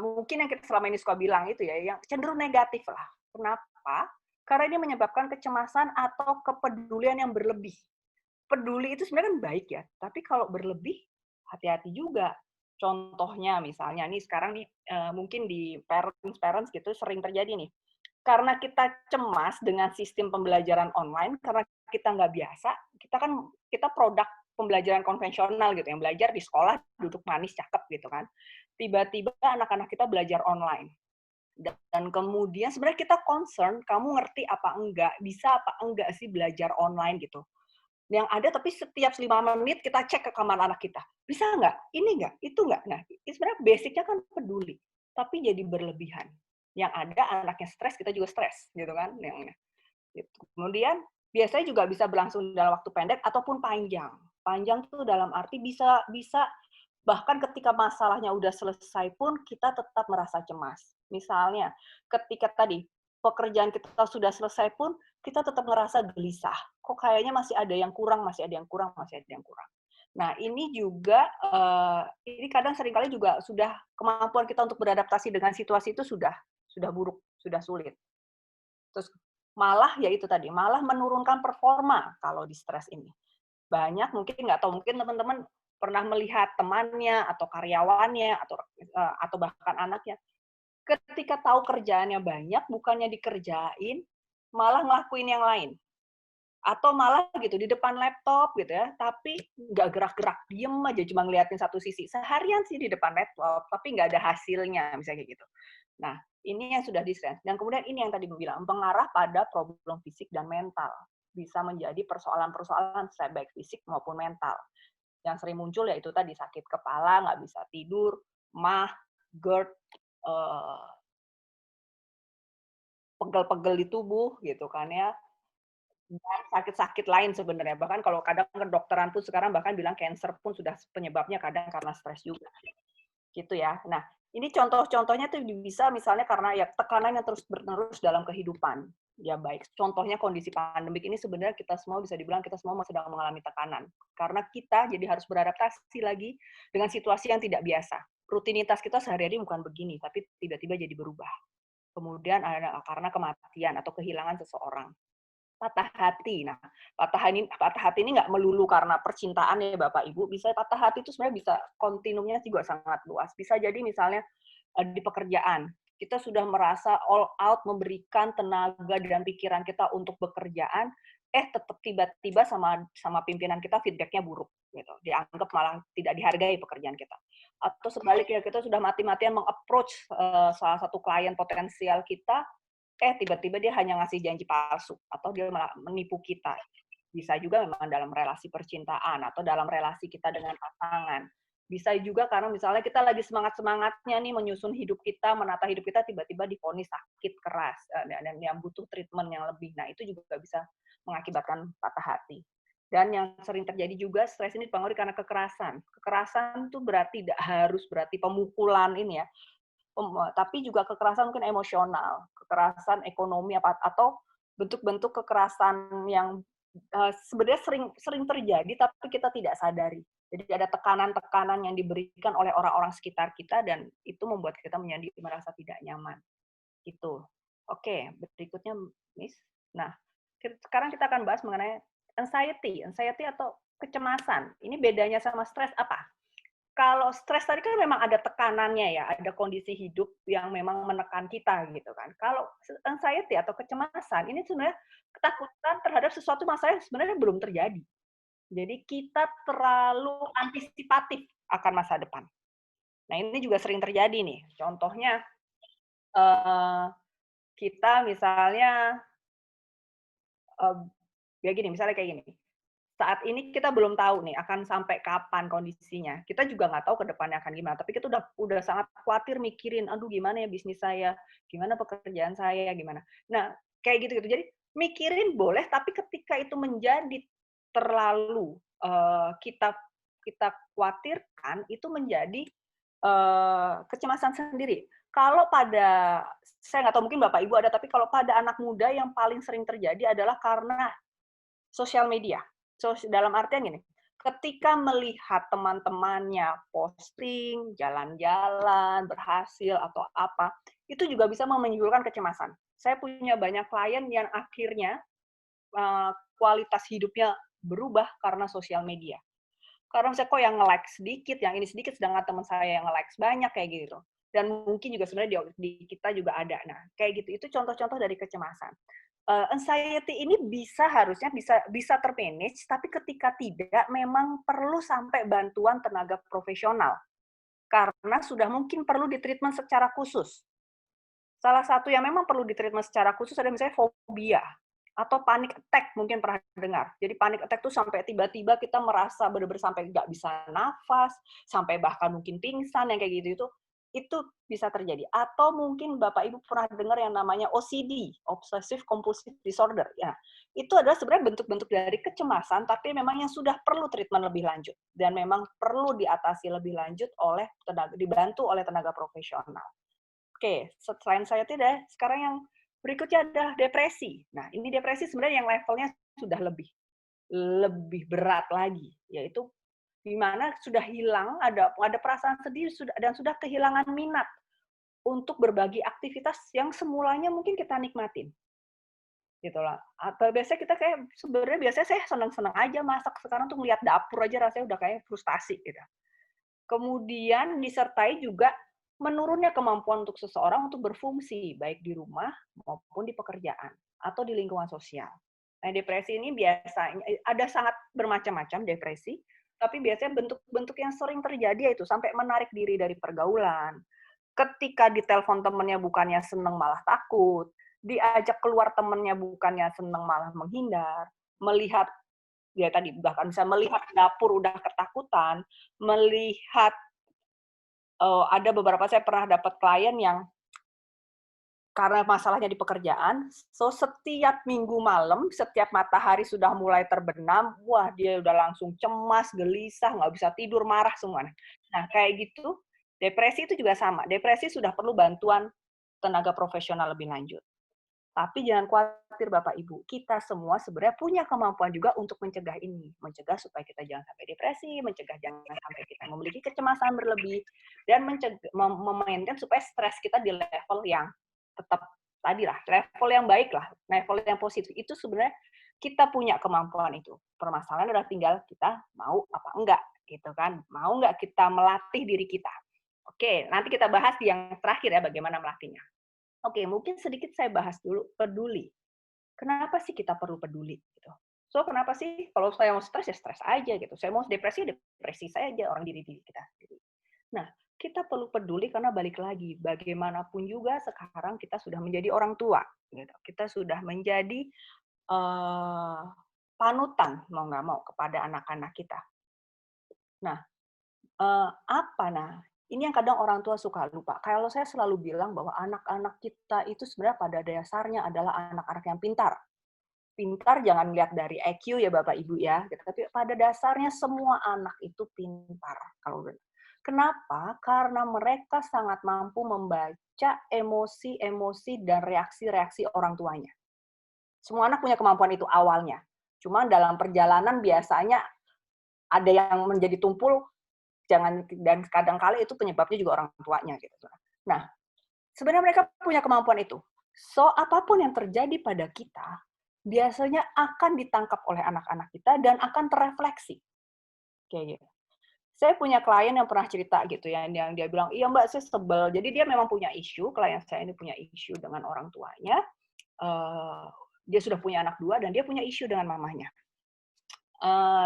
mungkin yang kita selama ini suka bilang itu ya, yang cenderung negatif lah. Kenapa? Karena ini menyebabkan kecemasan atau kepedulian yang berlebih. Peduli itu sebenarnya kan baik ya, tapi kalau berlebih, hati-hati juga. Contohnya misalnya nih sekarang mungkin di parents gitu sering terjadi nih. Karena kita cemas dengan sistem pembelajaran online, karena kita nggak biasa, kita produk pembelajaran konvensional gitu, yang belajar di sekolah, duduk manis, cakep gitu kan. Tiba-tiba anak-anak kita belajar online. Dan kemudian sebenarnya kita concern, kamu ngerti apa enggak, bisa apa enggak sih belajar online gitu. Yang ada tapi setiap 5 menit kita cek ke kamar anak kita. Bisa nggak? Ini nggak? Itu nggak? Nah, sebenarnya basicnya kan peduli. Tapi jadi berlebihan. Yang ada anaknya stres, kita juga stres. Gitu kan. Gitu. Kemudian, biasanya juga bisa berlangsung dalam waktu pendek ataupun panjang. Panjang tuh dalam arti bisa bahkan ketika masalahnya udah selesai pun kita tetap merasa cemas. Misalnya, ketika tadi pekerjaan kita sudah selesai pun kita tetap merasa gelisah. Kok kayaknya masih ada yang kurang, masih ada yang kurang, masih ada yang kurang. Nah, ini juga ini kadang seringkali juga sudah kemampuan kita untuk beradaptasi dengan situasi itu sudah buruk, sudah sulit. Terus malah ya itu tadi, malah menurunkan performa kalau di stres ini. Banyak mungkin nggak tahu, mungkin teman-teman pernah melihat temannya atau karyawannya atau bahkan anaknya, ketika tahu kerjaannya banyak, bukannya dikerjain, malah ngelakuin yang lain. Atau malah gitu di depan laptop gitu ya, tapi nggak gerak-gerak, diem aja cuma ngeliatin satu sisi. Seharian sih di depan laptop, tapi nggak ada hasilnya, misalnya kayak gitu. Nah, ini yang sudah di-stress. Dan kemudian ini yang tadi gue bilang, mengarah pada problem fisik dan mental. Bisa menjadi persoalan-persoalan baik fisik maupun mental. Yang sering muncul ya itu tadi, sakit kepala, nggak bisa tidur, MAH, GERD, pegel-pegel di tubuh gitu kan ya, dan sakit-sakit lain sebenarnya. Bahkan kalau kadang kedokteran pun sekarang bahkan bilang cancer pun sudah penyebabnya kadang karena stres juga. Gitu ya. Nah, ini contoh-contohnya tuh bisa misalnya karena ya tekanan yang terus-menerus dalam kehidupan. Ya baik, contohnya kondisi pandemik ini sebenarnya kita semua bisa dibilang kita semua sedang mengalami tekanan. Karena kita jadi harus beradaptasi lagi dengan situasi yang tidak biasa. Rutinitas kita sehari-hari bukan begini, tapi tiba-tiba jadi berubah. Kemudian ada karena kematian atau kehilangan seseorang. Patah hati. Nah, patah hati ini nggak melulu karena percintaan ya Bapak Ibu, bisa patah hati itu sebenarnya bisa kontinumnya juga sangat luas. Bisa jadi misalnya di pekerjaan, kita sudah merasa all out memberikan tenaga dan pikiran kita untuk pekerjaan, tetap tiba-tiba sama pimpinan kita feedback-nya buruk gitu. Dianggap malah tidak dihargai pekerjaan kita. Atau sebaliknya kita sudah mati-matian meng-approach salah satu klien potensial kita, tiba-tiba dia hanya ngasih janji palsu, atau dia malah menipu kita. Bisa juga memang dalam relasi percintaan, atau dalam relasi kita dengan pasangan. Bisa juga karena misalnya kita lagi semangat-semangatnya nih menyusun hidup kita, menata hidup kita, tiba-tiba divonis sakit keras, dan yang butuh treatment yang lebih. Nah, itu juga bisa mengakibatkan patah hati. Dan yang sering terjadi juga, stres ini dipengaruhi karena kekerasan. Kekerasan itu tidak harus berarti pemukulan ini ya, tapi juga kekerasan mungkin emosional, kekerasan ekonomi atau bentuk-bentuk kekerasan yang sebenarnya sering terjadi tapi kita tidak sadari. Jadi ada tekanan-tekanan yang diberikan oleh orang-orang sekitar kita dan itu membuat kita menjadi merasa tidak nyaman. Gitu. Oke, berikutnya Miss. Nah, sekarang kita akan bahas mengenai anxiety atau kecemasan. Ini bedanya sama stres apa? Kalau stres tadi kan memang ada tekanannya ya, ada kondisi hidup yang memang menekan kita gitu kan. Kalau anxiety atau kecemasan ini sebenarnya ketakutan terhadap sesuatu masalah yang sebenarnya belum terjadi. Jadi kita terlalu antisipatif akan masa depan. Nah ini juga sering terjadi nih. Contohnya kita misalnya ya gini, misalnya kayak gini. Saat ini kita belum tahu nih akan sampai kapan kondisinya. Kita juga nggak tahu ke depannya akan gimana, tapi kita udah sangat khawatir mikirin, aduh gimana ya bisnis saya, gimana pekerjaan saya, gimana. Nah, kayak gitu-gitu. Jadi mikirin boleh, tapi ketika itu menjadi terlalu kita khawatirkan, itu menjadi kecemasan sendiri. Kalau saya nggak tahu mungkin Bapak Ibu ada, tapi kalau pada anak muda yang paling sering terjadi adalah karena sosial media. Dalam artian gini, ketika melihat teman-temannya posting, jalan-jalan, berhasil, atau apa, itu juga bisa menimbulkan kecemasan. Saya punya banyak klien yang akhirnya kualitas hidupnya berubah karena sosial media. Karena saya kok yang nge-like sedikit, yang ini sedikit, sedangkan teman saya yang nge-like banyak, kayak gitu. Dan mungkin juga sebenarnya di kita juga ada. Nah, kayak gitu. Itu contoh-contoh dari kecemasan. Anxiety ini harusnya bisa termanage, tapi ketika tidak, memang perlu sampai bantuan tenaga profesional. Karena sudah mungkin perlu ditreatment secara khusus. Salah satu yang memang perlu ditreatment secara khusus ada misalnya fobia atau panic attack, mungkin pernah dengar. Jadi panic attack itu sampai tiba-tiba kita merasa benar-benar sampai nggak bisa nafas, sampai bahkan mungkin pingsan, yang kayak gitu itu bisa terjadi. Atau mungkin Bapak Ibu pernah dengar yang namanya OCD, Obsessive Compulsive Disorder. Ya, itu adalah sebenarnya bentuk-bentuk dari kecemasan, tapi memang yang sudah perlu treatment lebih lanjut dan memang perlu diatasi lebih lanjut dibantu oleh tenaga profesional. Oke, selain saya tidak, sekarang yang berikutnya adalah depresi. Nah, ini depresi sebenarnya yang levelnya sudah lebih berat lagi, yaitu di mana sudah hilang, ada perasaan sedih dan sudah kehilangan minat untuk berbagi aktivitas yang semulanya mungkin kita nikmatin. gitu lah. Atau biasanya kita kayak sebenarnya biasanya saya senang-senang aja masak, sekarang tuh ngelihat dapur aja rasanya udah kayak frustasi gitu. Kemudian disertai juga menurunnya kemampuan untuk seseorang untuk berfungsi baik di rumah maupun di pekerjaan atau di lingkungan sosial. Nah, depresi ini biasanya ada sangat bermacam-macam depresi, tapi biasanya bentuk-bentuk yang sering terjadi yaitu sampai menarik diri dari pergaulan. Ketika ditelepon temennya bukannya seneng malah takut, diajak keluar temennya bukannya seneng malah menghindar, melihat ya tadi bahkan bisa melihat dapur udah ketakutan, melihat ada beberapa saya pernah dapat klien yang karena masalahnya di pekerjaan, so setiap minggu malam, setiap matahari sudah mulai terbenam, wah dia udah langsung cemas, gelisah, nggak bisa tidur, marah semua. Nah, kayak gitu, depresi itu juga sama. Depresi sudah perlu bantuan tenaga profesional lebih lanjut. Tapi jangan khawatir Bapak Ibu, kita semua sebenarnya punya kemampuan juga untuk mencegah ini. Mencegah supaya kita jangan sampai depresi, mencegah jangan sampai kita memiliki kecemasan berlebih, dan memaintain supaya stres kita di level yang tetap tadi lah, level yang baik lah, level yang positif. Itu sebenarnya kita punya kemampuan itu. Permasalahan adalah tinggal kita mau apa enggak, gitu kan. Mau enggak kita melatih diri kita. Oke, nanti kita bahas di yang terakhir ya, bagaimana melatihnya. Oke, mungkin sedikit saya bahas dulu peduli. Kenapa sih kita perlu peduli? Gitu. So, kenapa sih kalau saya mau stres ya stres aja gitu. Saya mau depresi, depresi saya aja orang diri kita. Nah, kita perlu peduli karena balik lagi, bagaimanapun juga sekarang kita sudah menjadi orang tua. Gitu. Kita sudah menjadi panutan mau nggak mau kepada anak-anak kita. Nah, ini yang kadang orang tua suka lupa. Kalau saya selalu bilang bahwa anak-anak kita itu sebenarnya pada dasarnya adalah anak-anak yang pintar. Pintar jangan lihat dari IQ ya Bapak Ibu ya, tapi pada dasarnya semua anak itu pintar. Kenapa? Karena mereka sangat mampu membaca emosi-emosi dan reaksi-reaksi orang tuanya. Semua anak punya kemampuan itu awalnya. Cuma dalam perjalanan biasanya ada yang menjadi tumpul, dan kadang-kala itu penyebabnya juga orang tuanya gitu. Nah, sebenarnya mereka punya kemampuan itu. So, apapun yang terjadi pada kita biasanya akan ditangkap oleh anak-anak kita dan akan terrefleksi. Kayak gitu. Saya punya klien yang pernah cerita gitu ya, yang dia bilang, "Iya, Mbak, saya sebel." Jadi dia memang punya isu, klien saya ini punya isu dengan orang tuanya. Dia sudah punya anak 2 dan dia punya isu dengan mamanya.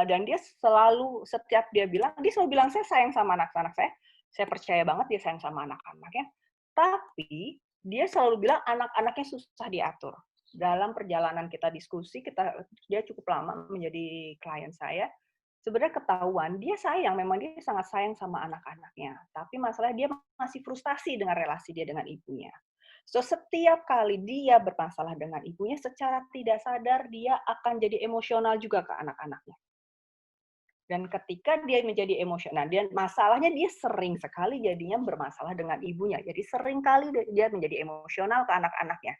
Dan dia selalu setiap dia selalu bilang, "Saya sayang sama anak-anak saya percaya banget dia sayang sama anak-anaknya." Tapi dia selalu bilang anak-anaknya susah diatur. Dalam perjalanan kita diskusi, dia cukup lama menjadi klien saya. Sebenarnya ketahuan dia sayang, memang dia sangat sayang sama anak-anaknya. Tapi masalahnya dia masih frustasi dengan relasi dia dengan ibunya. So, setiap kali dia bermasalah dengan ibunya, secara tidak sadar dia akan jadi emosional juga ke anak-anaknya. Dan ketika dia menjadi emosional, masalahnya dia sering sekali jadinya bermasalah dengan ibunya. Jadi sering kali dia menjadi emosional ke anak-anaknya.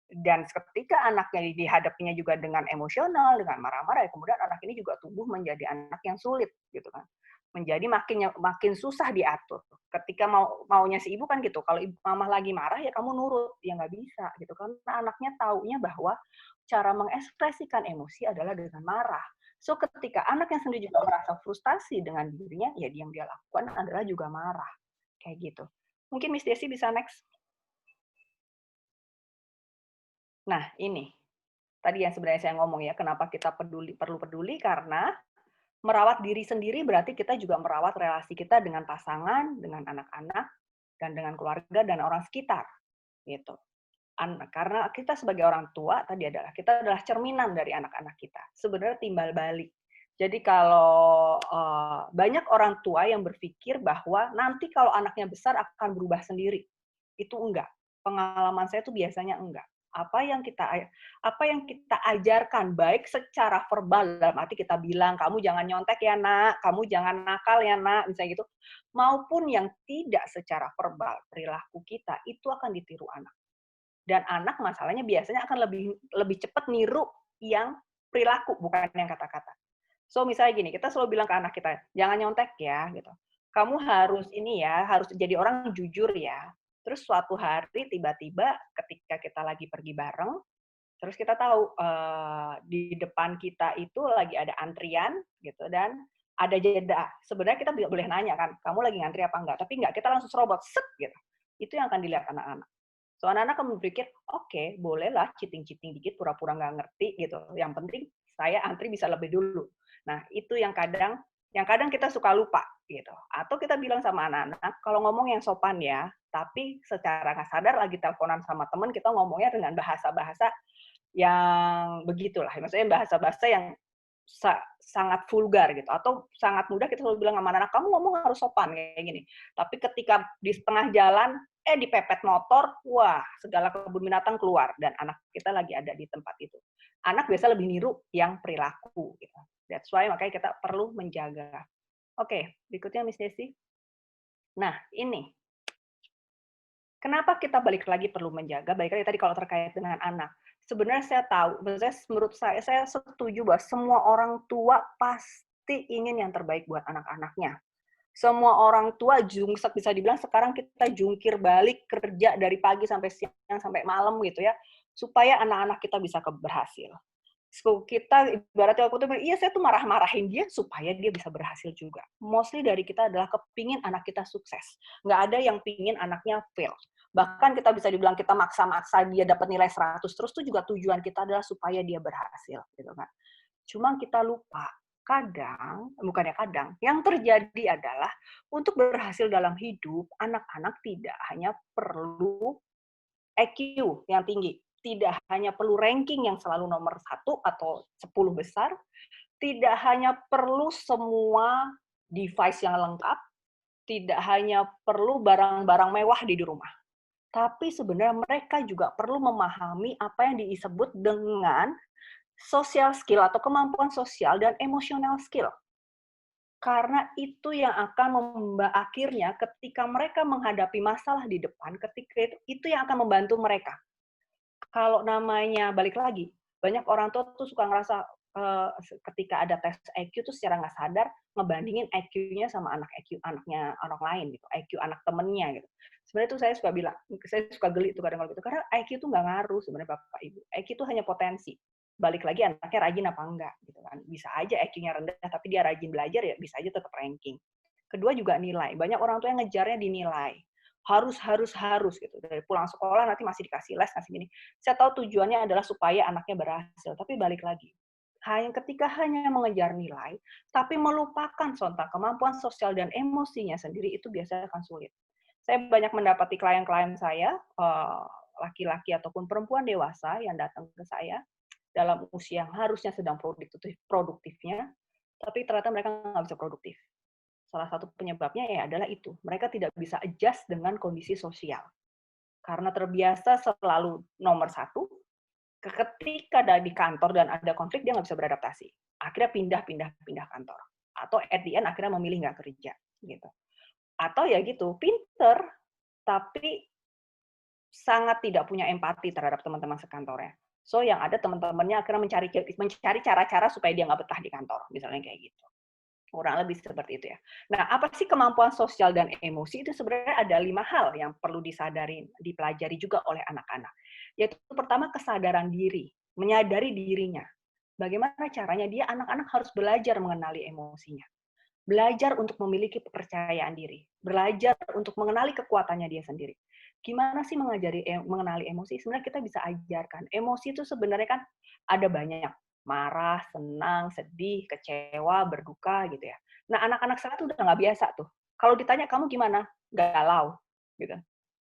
Dan ketika anaknya dihadapinya juga dengan emosional, dengan marah-marah, kemudian anak ini juga tumbuh menjadi anak yang sulit, gitu kan. Menjadi makin susah diatur. Ketika maunya si ibu kan gitu, kalau mama lagi marah ya kamu nurut, ya nggak bisa gitu kan. Karena anaknya taunya bahwa cara mengekspresikan emosi adalah dengan marah. So ketika anak yang sendiri juga merasa frustasi dengan dirinya, ya yang dia lakukan adalah juga marah, kayak gitu. Mungkin Miss Desi bisa next. Nah ini tadi yang sebenarnya saya ngomong ya, kenapa kita perlu peduli karena merawat diri sendiri berarti kita juga merawat relasi kita dengan pasangan, dengan anak-anak, dan dengan keluarga dan orang sekitar, gitu. Karena kita sebagai orang tua kita adalah cerminan dari anak-anak kita. Sebenarnya timbal balik. Jadi kalau banyak orang tua yang berpikir bahwa nanti kalau anaknya besar akan berubah sendiri, itu enggak. Pengalaman saya itu biasanya enggak. Apa yang kita ajarkan baik secara verbal dalam arti kita bilang kamu jangan nyontek ya nak, kamu jangan nakal ya nak, misalnya gitu, maupun yang tidak secara verbal perilaku kita itu akan ditiru anak. Dan anak masalahnya biasanya akan lebih cepat niru yang perilaku bukan yang kata-kata. So misalnya gini, kita selalu bilang ke anak kita, jangan nyontek ya gitu. Kamu harus harus jadi orang jujur ya. Terus suatu hari tiba-tiba ketika kita lagi pergi bareng, Terus kita tahu di depan kita itu lagi ada antrian gitu dan ada jeda. Sebenarnya kita boleh nanya kan, kamu lagi ngantri apa enggak? Tapi enggak, kita langsung serobot, set gitu. Itu yang akan dilihat anak-anak. So anak-anak akan berpikir, oke, bolehlah cheating-cheating dikit, pura-pura nggak ngerti gitu. Yang penting saya antri bisa lebih dulu. Nah itu yang kadang kita suka lupa gitu. Atau kita bilang sama anak-anak, kalau ngomong yang sopan ya, tapi secara nggak sadar lagi teleponan sama teman, kita ngomongnya dengan bahasa-bahasa yang begitulah. Maksudnya bahasa-bahasa yang sangat vulgar gitu, atau sangat mudah kita selalu bilang sama anak-anak, kamu ngomong harus sopan kayak gini. Tapi ketika di setengah jalan, dipepet motor, wah segala kebun binatang keluar dan anak kita lagi ada di tempat itu. Anak biasa lebih niru yang perilaku gitu. That's why makanya kita perlu menjaga. Oke, berikutnya Miss Desi. Nah, ini kenapa kita balik lagi perlu menjaga? Balik lagi tadi kalau terkait dengan anak. Sebenarnya saya tahu, menurut saya setuju bahwa semua orang tua pasti ingin yang terbaik buat anak-anaknya. Semua orang tua jungsek, bisa dibilang sekarang kita jungkir balik kerja dari pagi sampai siang sampai malam gitu ya, supaya anak-anak kita bisa berhasil. So, kita ibaratnya aku tuh, iya saya tuh marah-marahin dia supaya dia bisa berhasil juga. Mostly dari kita adalah kepingin anak kita sukses. Nggak ada yang pingin anaknya fail. Bahkan kita bisa dibilang kita maksa-maksa dia dapat nilai 100 terus, itu juga tujuan kita adalah supaya dia berhasil gitu kan. Cuma kita lupa, bukannya kadang, yang terjadi adalah untuk berhasil dalam hidup, anak-anak tidak hanya perlu EQ yang tinggi, tidak hanya perlu ranking yang selalu nomor 1 atau 10 besar, tidak hanya perlu semua device yang lengkap, tidak hanya perlu barang-barang mewah di rumah. Tapi sebenarnya mereka juga perlu memahami apa yang disebut dengan social skill atau kemampuan sosial dan emotional skill. Karena itu yang akan akhirnya ketika mereka menghadapi masalah di depan, ketika itu yang akan membantu mereka. Kalau namanya balik lagi, banyak orang tua tuh suka ngerasa ketika ada tes IQ tuh secara nggak sadar ngebandingin IQ-nya sama anaknya orang lain gitu, IQ anak temennya gitu. Sebenarnya tuh saya suka geli tuh kadang gitu, karena IQ tuh nggak ngaruh sebenarnya Bapak Ibu. IQ tuh hanya potensi. Balik lagi anaknya rajin apa enggak gitu kan. Bisa aja IQ-nya rendah tapi dia rajin belajar ya bisa aja tetap ranking. Kedua juga nilai. Banyak orang tua yang ngejarnya di nilai. Harus gitu. Dari pulang sekolah nanti masih dikasih les, kasih gini. Saya tahu tujuannya adalah supaya anaknya berhasil, tapi balik lagi. Ketika hanya mengejar nilai, tapi melupakan sontak kemampuan sosial dan emosinya sendiri, itu biasanya akan sulit. Saya banyak mendapati klien-klien saya, laki-laki ataupun perempuan dewasa yang datang ke saya, dalam usia yang harusnya sedang produktifnya, tapi ternyata mereka nggak bisa produktif. Salah satu penyebabnya ya adalah itu. Mereka tidak bisa adjust dengan kondisi sosial. Karena terbiasa selalu nomor 1, ketika ada di kantor dan ada konflik, dia nggak bisa beradaptasi. Akhirnya pindah kantor. Atau at the end akhirnya memilih nggak kerja. Gitu. Atau ya gitu, pinter, tapi sangat tidak punya empati terhadap teman-teman sekantornya. So yang ada teman-temannya akhirnya mencari cara-cara supaya dia nggak betah di kantor. Misalnya kayak gitu. Kurang lebih seperti itu ya. Nah, apa sih kemampuan sosial dan emosi? Itu sebenarnya ada 5 hal yang perlu dipelajari juga oleh anak-anak. Yaitu pertama kesadaran diri, menyadari dirinya. Bagaimana caranya dia anak-anak harus belajar mengenali emosinya. Belajar untuk memiliki kepercayaan diri. Belajar untuk mengenali kekuatannya dia sendiri. Gimana sih mengenali emosi? Sebenarnya kita bisa ajarkan. Emosi itu sebenarnya kan ada banyak. Marah, senang, sedih, kecewa, berduka gitu ya. Nah, anak-anak sekarang tuh udah nggak biasa tuh. Kalau ditanya, kamu gimana? Galau. Gitu.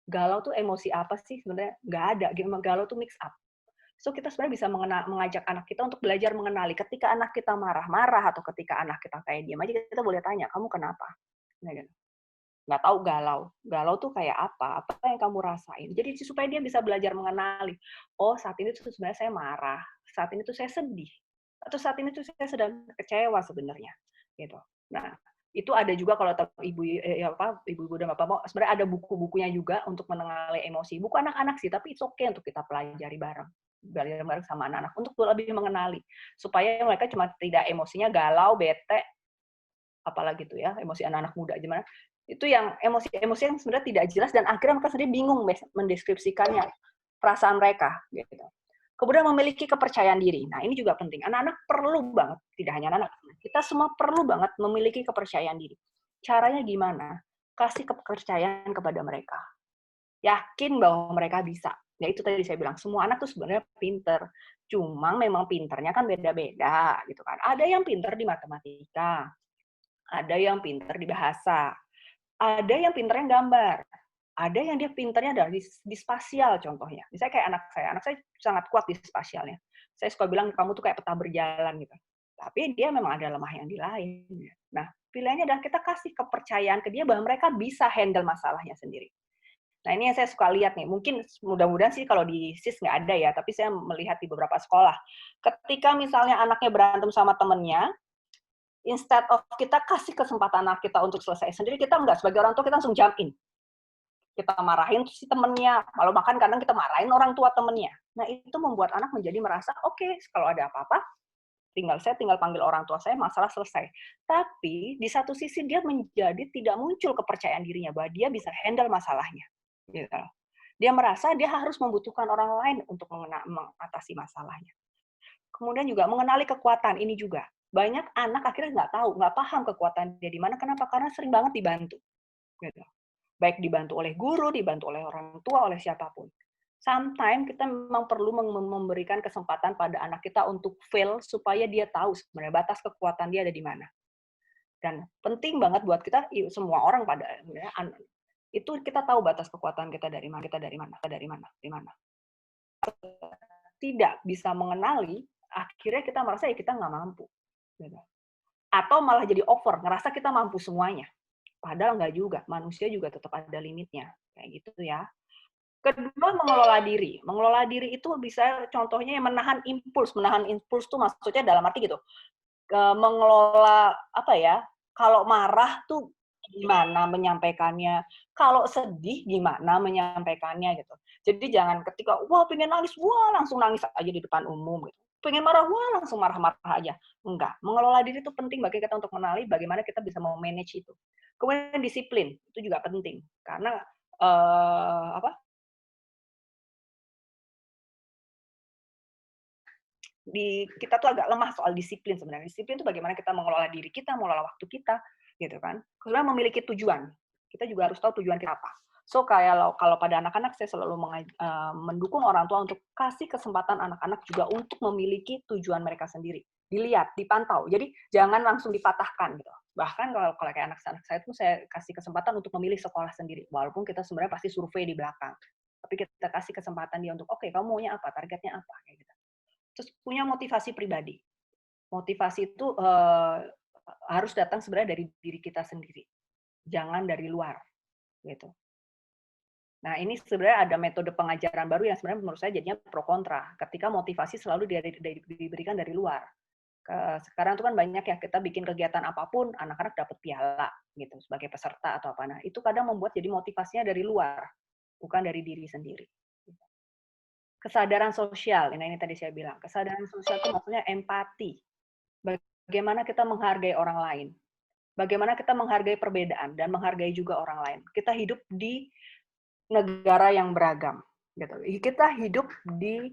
Galau tuh emosi apa sih sebenarnya? Nggak ada. Galau tuh mix up. So, kita sebenarnya bisa mengajak anak kita untuk belajar mengenali. Ketika anak kita marah-marah atau ketika anak kita kayak diam aja, kita boleh tanya, kamu kenapa? Nah, gitu. Nggak tahu galau. Galau tuh kayak apa? Apa yang kamu rasain? Jadi supaya dia bisa belajar mengenali. Oh, saat ini tuh sebenarnya saya marah. Saat ini tuh saya sedih. Atau saat ini tuh saya sedang kecewa sebenarnya. Gitu. Nah, itu ada juga kalau ibu-ibu dan bapak sebenarnya ada buku-bukunya juga untuk mengenali emosi. Buku anak-anak sih, tapi it's okay untuk kita pelajari bareng sama anak-anak untuk lebih mengenali supaya mereka cuma tidak emosinya galau, bete, apalagi tuh ya emosi anak-anak muda gimana itu yang emosi-emosi yang sebenarnya tidak jelas dan akhirnya mereka sendiri bingung mendeskripsikannya perasaan mereka gitu. Kemudian memiliki kepercayaan diri. Nah, ini juga penting. Anak-anak perlu banget, tidak hanya anak-anak, kita semua perlu banget memiliki kepercayaan diri. Caranya gimana? Kasih kepercayaan kepada mereka. Yakin bahwa mereka bisa. Ya itu tadi saya bilang, semua anak tuh sebenarnya pinter. Cuma memang pinternya kan beda-beda gitu kan. Ada yang pinter di matematika, ada yang pinter di bahasa, ada yang pinternya gambar, ada yang dia pinternya di spasial contohnya. Misalnya kayak anak saya sangat kuat di spasialnya. Saya suka bilang kamu tuh kayak peta berjalan gitu. Tapi dia memang ada lemah yang di lain. Nah, pilihannya adalah kita kasih kepercayaan ke dia bahwa mereka bisa handle masalahnya sendiri. Nah, ini yang saya suka lihat nih. Mungkin mudah-mudahan sih kalau di SIS nggak ada ya, tapi saya melihat di beberapa sekolah. Ketika misalnya anaknya berantem sama temennya, instead of kita kasih kesempatan anak kita untuk selesai sendiri, kita nggak, sebagai orang tua kita langsung jump in. Kita marahin si temennya, kalau makan kadang kita marahin orang tua temennya. Nah, itu membuat anak menjadi merasa, oke, kalau ada apa-apa, saya tinggal panggil orang tua saya, masalah selesai. Tapi, di satu sisi dia menjadi tidak muncul kepercayaan dirinya, bahwa dia bisa handle masalahnya. Gitu. Dia merasa dia harus membutuhkan orang lain untuk mengatasi masalahnya. Kemudian juga mengenali kekuatan, ini juga. Banyak anak akhirnya nggak tahu, nggak paham kekuatan dia di mana. Kenapa? Karena sering banget dibantu. Gitu. Baik dibantu oleh guru, dibantu oleh orang tua, oleh siapapun. Sometimes kita memang perlu memberikan kesempatan pada anak kita untuk fail supaya dia tahu sebenarnya batas kekuatan dia ada di mana. Dan penting banget buat kita semua orang pada itu kita tahu batas kekuatan kita dari mana, dari mana. Tidak bisa mengenali, akhirnya kita merasa ya kita nggak mampu. Atau malah jadi over, ngerasa kita mampu semuanya. Padahal nggak juga, manusia juga tetap ada limitnya. Kayak gitu ya. Kedua, mengelola diri. Mengelola diri itu bisa contohnya yang menahan impuls. Menahan impuls itu maksudnya dalam arti gitu. Mengelola, apa ya, kalau marah tuh gimana menyampaikannya, kalau sedih gimana menyampaikannya gitu. Jadi jangan ketika wah pengen nangis, wah langsung nangis aja di depan umum gitu. Pengen marah, wah langsung marah-marah aja. Enggak, mengelola diri itu penting bagi kita untuk mengenali bagaimana kita bisa memanage itu. Kemudian disiplin, itu juga penting karena kita tuh agak lemah soal disiplin sebenarnya. Disiplin itu bagaimana kita mengelola diri kita, mengelola waktu kita, gitu kan. Kemudian memiliki tujuan. Kita juga harus tahu tujuan kita apa. So kalau pada anak-anak saya selalu mendukung orang tua untuk kasih kesempatan anak-anak juga untuk memiliki tujuan mereka sendiri. Dilihat, dipantau. Jadi jangan langsung dipatahkan gitu. Bahkan kalau kayak anak-anak saya tuh saya kasih kesempatan untuk memilih sekolah sendiri. Walaupun kita sebenarnya pasti survei di belakang. Tapi kita kasih kesempatan dia untuk oke, kamu maunya apa? Targetnya apa? Kayak gitu. Terus punya motivasi pribadi. Motivasi itu harus datang sebenarnya dari diri kita sendiri, jangan dari luar, gitu. Nah, ini sebenarnya ada metode pengajaran baru yang sebenarnya menurut saya jadinya pro kontra. Ketika motivasi selalu diberikan dari luar. Sekarang itu kan banyak ya kita bikin kegiatan apapun, anak-anak dapat piala, gitu, sebagai peserta atau apa. Nah, itu kadang membuat jadi motivasinya dari luar, bukan dari diri sendiri. Kesadaran sosial, nah ini tadi saya bilang, kesadaran sosial itu maksudnya empati. Bagaimana kita menghargai orang lain, bagaimana kita menghargai perbedaan dan menghargai juga orang lain. Kita hidup di negara yang beragam, gitu. Kita hidup di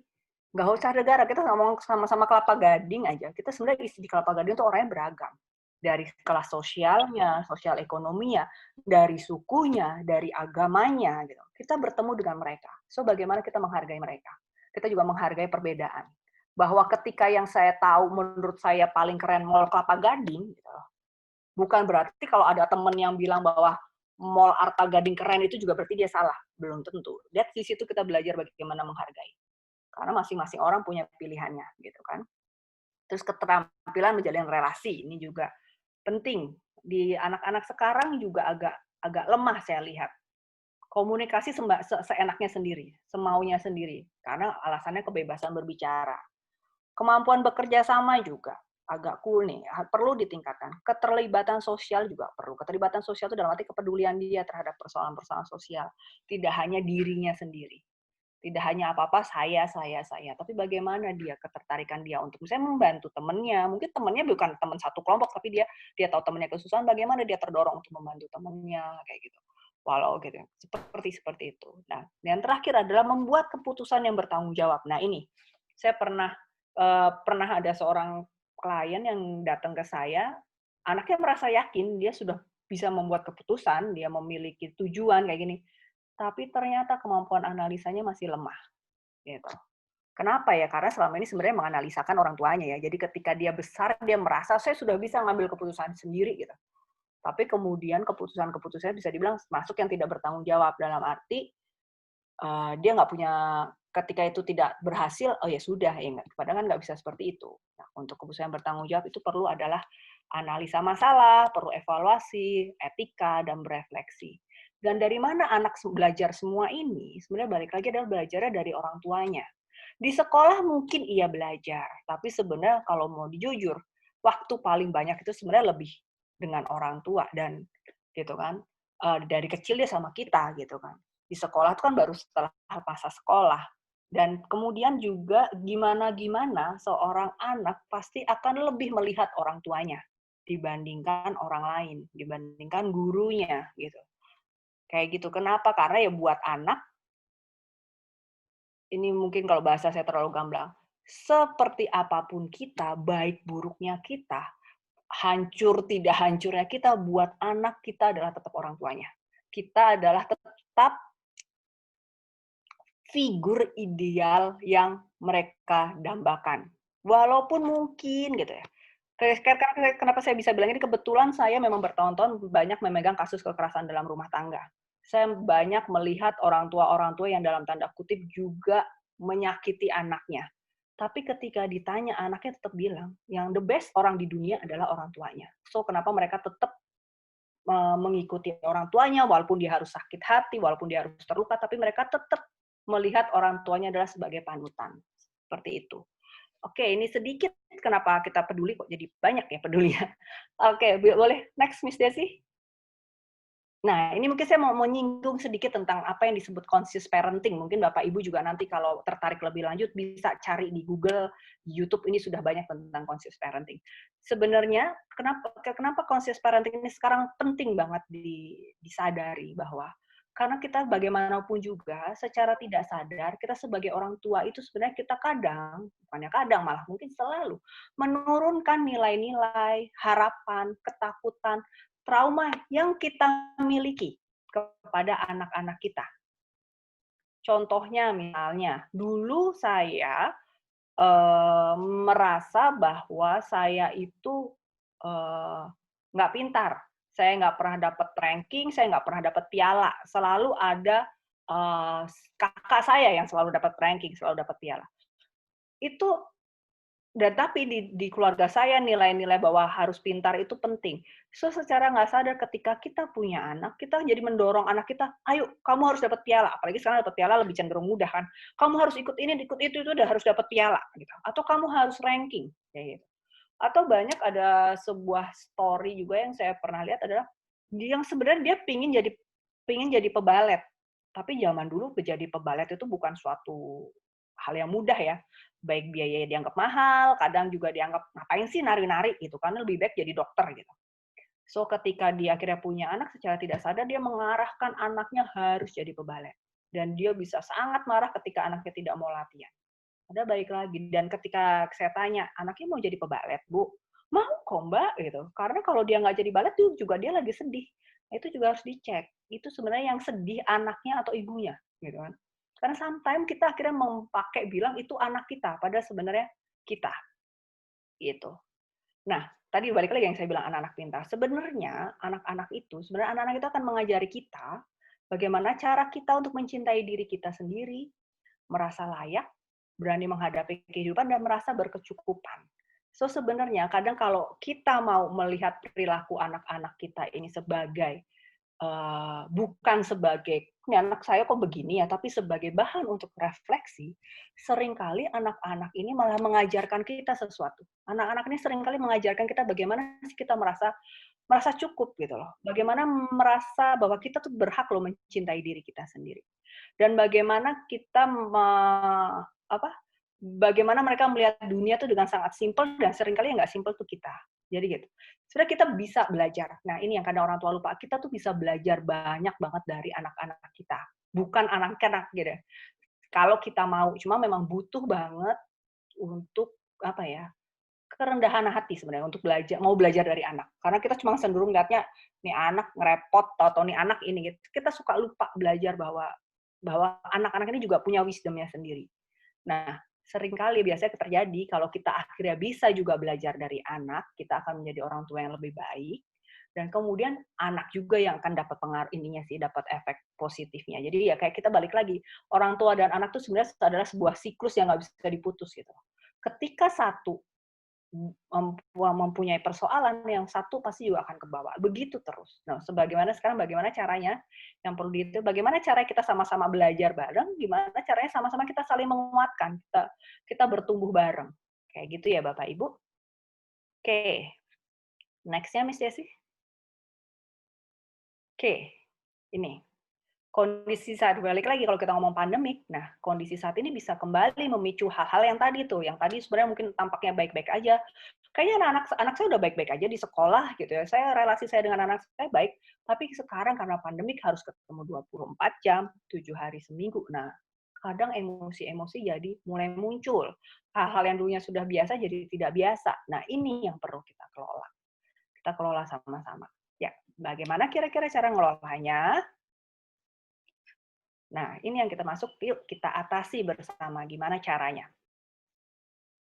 nggak usah negara, kita ngomong sama-sama Kelapa Gading aja. Kita sebenarnya di Kelapa Gading itu orangnya beragam. Dari kelas sosialnya, sosial ekonominya, dari sukunya, dari agamanya, gitu. Kita bertemu dengan mereka. So, bagaimana kita menghargai mereka? Kita juga menghargai perbedaan. Bahwa ketika yang saya tahu, menurut saya paling keren Mall Kelapa Gading, gitu, bukan berarti kalau ada teman yang bilang bahwa Mall Arta Gading keren itu juga berarti dia salah. Belum tentu. Lihat di situ kita belajar bagaimana menghargai. Karena masing-masing orang punya pilihannya, gitu kan. Terus keterampilan menjalin relasi, ini juga penting. Di anak-anak sekarang juga agak lemah saya lihat. Komunikasi seenaknya sendiri, semaunya sendiri. Karena alasannya kebebasan berbicara. Kemampuan bekerja sama juga agak cool nih, perlu ditingkatkan. Keterlibatan sosial juga perlu. Keterlibatan sosial itu dalam arti kepedulian dia terhadap persoalan-persoalan sosial. Tidak hanya dirinya sendiri. Tidak hanya apa-apa saya, tapi bagaimana dia ketertarikan dia untuk misalnya membantu temannya. Mungkin temannya bukan teman satu kelompok, tapi dia tahu temannya kesusahan, bagaimana dia terdorong untuk membantu temannya, kayak gitu. Walau gitu, seperti itu. Nah, yang terakhir adalah membuat keputusan yang bertanggung jawab. Nah, ini Saya pernah ada seorang klien yang datang ke saya, anaknya merasa yakin dia sudah bisa membuat keputusan, dia memiliki tujuan kayak gini, tapi ternyata kemampuan analisanya masih lemah, gitu. Kenapa ya? Karena selama ini sebenarnya menganalisakan orang tuanya ya. Jadi ketika dia besar, dia merasa saya sudah bisa ngambil keputusan sendiri gitu. Tapi kemudian keputusan-keputusannya bisa dibilang masuk yang tidak bertanggung jawab, dalam arti dia nggak punya, ketika itu tidak berhasil, oh ya sudah, ya nggak, padahal kan nggak bisa seperti itu. Nah, untuk keputusan yang bertanggung jawab itu perlu adalah analisa masalah, perlu evaluasi, etika, dan berefleksi. Dan dari mana anak belajar semua ini? Sebenarnya balik lagi adalah belajarnya dari orang tuanya. Di sekolah mungkin ia belajar, tapi sebenarnya kalau mau dijujur, waktu paling banyak itu sebenarnya lebih dengan orang tua, dan gitu kan, dari kecil dia sama kita gitu kan. Di sekolah itu kan baru setelah masa sekolah. Dan kemudian juga gimana-gimana seorang anak pasti akan lebih melihat orang tuanya dibandingkan orang lain, dibandingkan gurunya gitu. Kayak gitu. Kenapa? Karena ya buat anak, ini mungkin kalau bahasa saya terlalu gamblang, seperti apapun kita, baik buruknya kita, hancur tidak hancurnya kita, buat anak kita adalah tetap orang tuanya. Kita adalah tetap figur ideal yang mereka dambakan. Walaupun mungkin gitu ya. Kenapa saya bisa bilang ini, kebetulan saya memang bertahun-tahun banyak memegang kasus kekerasan dalam rumah tangga. Saya banyak melihat orang tua yang dalam tanda kutip juga menyakiti anaknya. Tapi ketika ditanya, anaknya tetap bilang, yang the best orang di dunia adalah orang tuanya. So, kenapa mereka tetap mengikuti orang tuanya, walaupun dia harus sakit hati, walaupun dia harus terluka, tapi mereka tetap melihat orang tuanya adalah sebagai panutan. Seperti itu. Oke, ini sedikit kenapa kita peduli, kok jadi banyak ya peduli ya. Oke, boleh next Miss Desi? Nah, ini mungkin saya mau menyinggung sedikit tentang apa yang disebut conscious parenting. Mungkin Bapak Ibu juga nanti kalau tertarik lebih lanjut bisa cari di Google, di YouTube, ini sudah banyak tentang conscious parenting. Sebenarnya kenapa conscious parenting ini sekarang penting banget disadari, bahwa karena kita bagaimanapun juga secara tidak sadar kita sebagai orang tua itu sebenarnya kita bukannya kadang, malah mungkin selalu menurunkan nilai-nilai, harapan, ketakutan, trauma yang kita miliki kepada anak-anak kita. Contohnya misalnya, dulu saya merasa bahwa saya itu nggak pintar. Saya nggak pernah dapat ranking, saya nggak pernah dapat piala. Selalu ada kakak saya yang selalu dapat ranking, selalu dapat piala. Itu. Dan tapi di keluarga saya nilai-nilai bahwa harus pintar itu penting. So secara nggak sadar ketika kita punya anak, kita jadi mendorong anak kita, ayo kamu harus dapat piala. Apalagi sekarang dapat piala lebih cenderung mudah kan. Kamu harus ikut ini, ikut itu udah harus dapat piala gitu. Atau kamu harus ranking kayak gitu. Atau banyak ada sebuah story juga yang saya pernah lihat adalah yang sebenarnya dia pingin jadi pebalet. Tapi zaman dulu menjadi pebalet itu bukan suatu hal yang mudah ya. Baik biayanya dianggap mahal, kadang juga dianggap ngapain sih nari-nari gitu, karena lebih baik jadi dokter gitu. So ketika dia akhirnya punya anak, secara tidak sadar dia mengarahkan anaknya harus jadi pebalet. Dan dia bisa sangat marah ketika anaknya tidak mau latihan. Ada baik lagi, dan ketika saya tanya, anaknya mau jadi pebalet, Bu? Mau kok Mbak, gitu. Karena kalau dia nggak jadi balet, juga dia lagi sedih. Itu juga harus dicek. Itu sebenarnya yang sedih anaknya atau ibunya, gitu kan. Karena sometimes kita akhirnya bilang itu anak kita, padahal sebenarnya kita. Gitu. Nah, tadi balik lagi yang saya bilang anak-anak pintar. Sebenarnya anak-anak itu akan mengajari kita bagaimana cara kita untuk mencintai diri kita sendiri, merasa layak, berani menghadapi kehidupan, dan merasa berkecukupan. So sebenarnya kadang kalau kita mau melihat perilaku anak-anak kita ini sebagai bukan sebagai ini anak saya kok begini ya, tapi sebagai bahan untuk refleksi, seringkali anak-anak ini malah mengajarkan kita sesuatu. Anak-anak ini seringkali mengajarkan kita bagaimana sih kita merasa cukup gitu loh. Bagaimana merasa bahwa kita tuh berhak loh mencintai diri kita sendiri. Dan bagaimana kita bagaimana mereka melihat dunia tuh dengan sangat simpel, dan seringkali yang nggak simpel tuh kita. Jadi gitu. Sebenarnya kita bisa belajar. Nah, ini yang kadang orang tua lupa. Kita tuh bisa belajar banyak banget dari anak-anak kita. Bukan anak-anak gitu. Kalau kita mau, cuma memang butuh banget untuk apa ya, kerendahan hati sebenarnya untuk mau belajar dari anak. Karena kita cuma cenderung lihatnya nih anak ngerepot atau nih anak ini gitu. Kita suka lupa belajar bahwa anak-anak ini juga punya wisdom-nya sendiri. Nah, seringkali biasanya terjadi kalau kita akhirnya bisa juga belajar dari anak, kita akan menjadi orang tua yang lebih baik, dan kemudian anak juga yang akan dapat pengaruh ininya sih, dapat efek positifnya. Jadi ya kayak kita balik lagi, orang tua dan anak itu sebenarnya adalah sebuah siklus yang nggak bisa diputus gitu. Ketika satu mempunyai persoalan, yang satu pasti juga akan kebawa. Begitu terus. Nah, sekarang bagaimana caranya yang perlu bagaimana cara kita sama-sama belajar bareng, gimana caranya sama-sama kita saling menguatkan, kita bertumbuh bareng. Kayak gitu ya Bapak Ibu. Oke. Next-nya Miss Desi. Oke. Ini. Kondisi saat balik lagi kalau kita ngomong pandemik, nah kondisi saat ini bisa kembali memicu hal-hal yang tadi tuh, yang tadi sebenarnya mungkin tampaknya baik-baik aja. Kayaknya anak saya udah baik-baik aja di sekolah gitu ya. Relasi saya dengan anak saya baik, tapi sekarang karena pandemik harus ketemu 24 jam, 7 hari seminggu. Nah, kadang emosi-emosi jadi mulai muncul. Hal-hal yang dulunya sudah biasa jadi tidak biasa. Nah, ini yang perlu kita kelola. Kita kelola sama-sama. Ya, bagaimana kira-kira cara ngelolanya? Nah, ini yang kita masuk, yuk kita atasi bersama gimana caranya.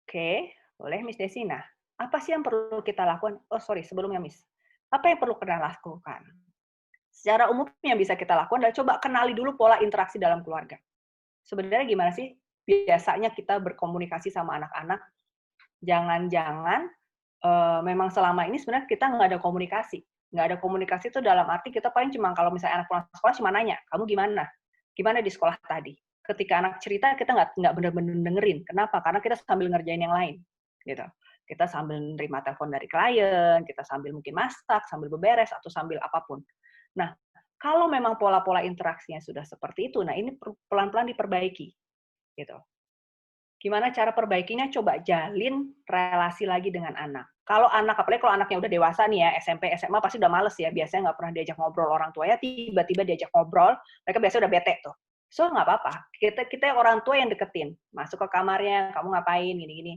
Oke, boleh Miss Desi. Nah, apa sih yang perlu kita lakukan? Oh, sorry, sebelumnya Miss. Apa yang perlu kita lakukan? Secara umum yang bisa kita lakukan adalah coba kenali dulu pola interaksi dalam keluarga. Sebenarnya gimana sih biasanya kita berkomunikasi sama anak-anak? Jangan-jangan memang selama ini sebenarnya kita nggak ada komunikasi. Nggak ada komunikasi itu dalam arti kita paling cuma kalau misalnya anak pulang sekolah cuma nanya, kamu gimana? Gimana di sekolah tadi? Ketika anak cerita, kita nggak benar-benar dengerin. Kenapa? Karena kita sambil ngerjain yang lain. Gitu. Kita sambil nerima telepon dari klien, kita sambil mungkin masak, sambil beberes, atau sambil apapun. Nah, kalau memang pola-pola interaksinya sudah seperti itu, nah ini pelan-pelan diperbaiki. Gitu. Gimana cara perbaikinya? Coba jalin relasi lagi dengan anak. Kalau anak, apalagi kalau anaknya udah dewasa nih ya, SMP, SMA pasti udah males ya, biasanya nggak pernah diajak ngobrol orang tuanya, tiba-tiba diajak ngobrol, mereka biasanya udah bete tuh. So, nggak apa-apa. Kita orang tua yang deketin. Masuk ke kamarnya, kamu ngapain, gini-gini.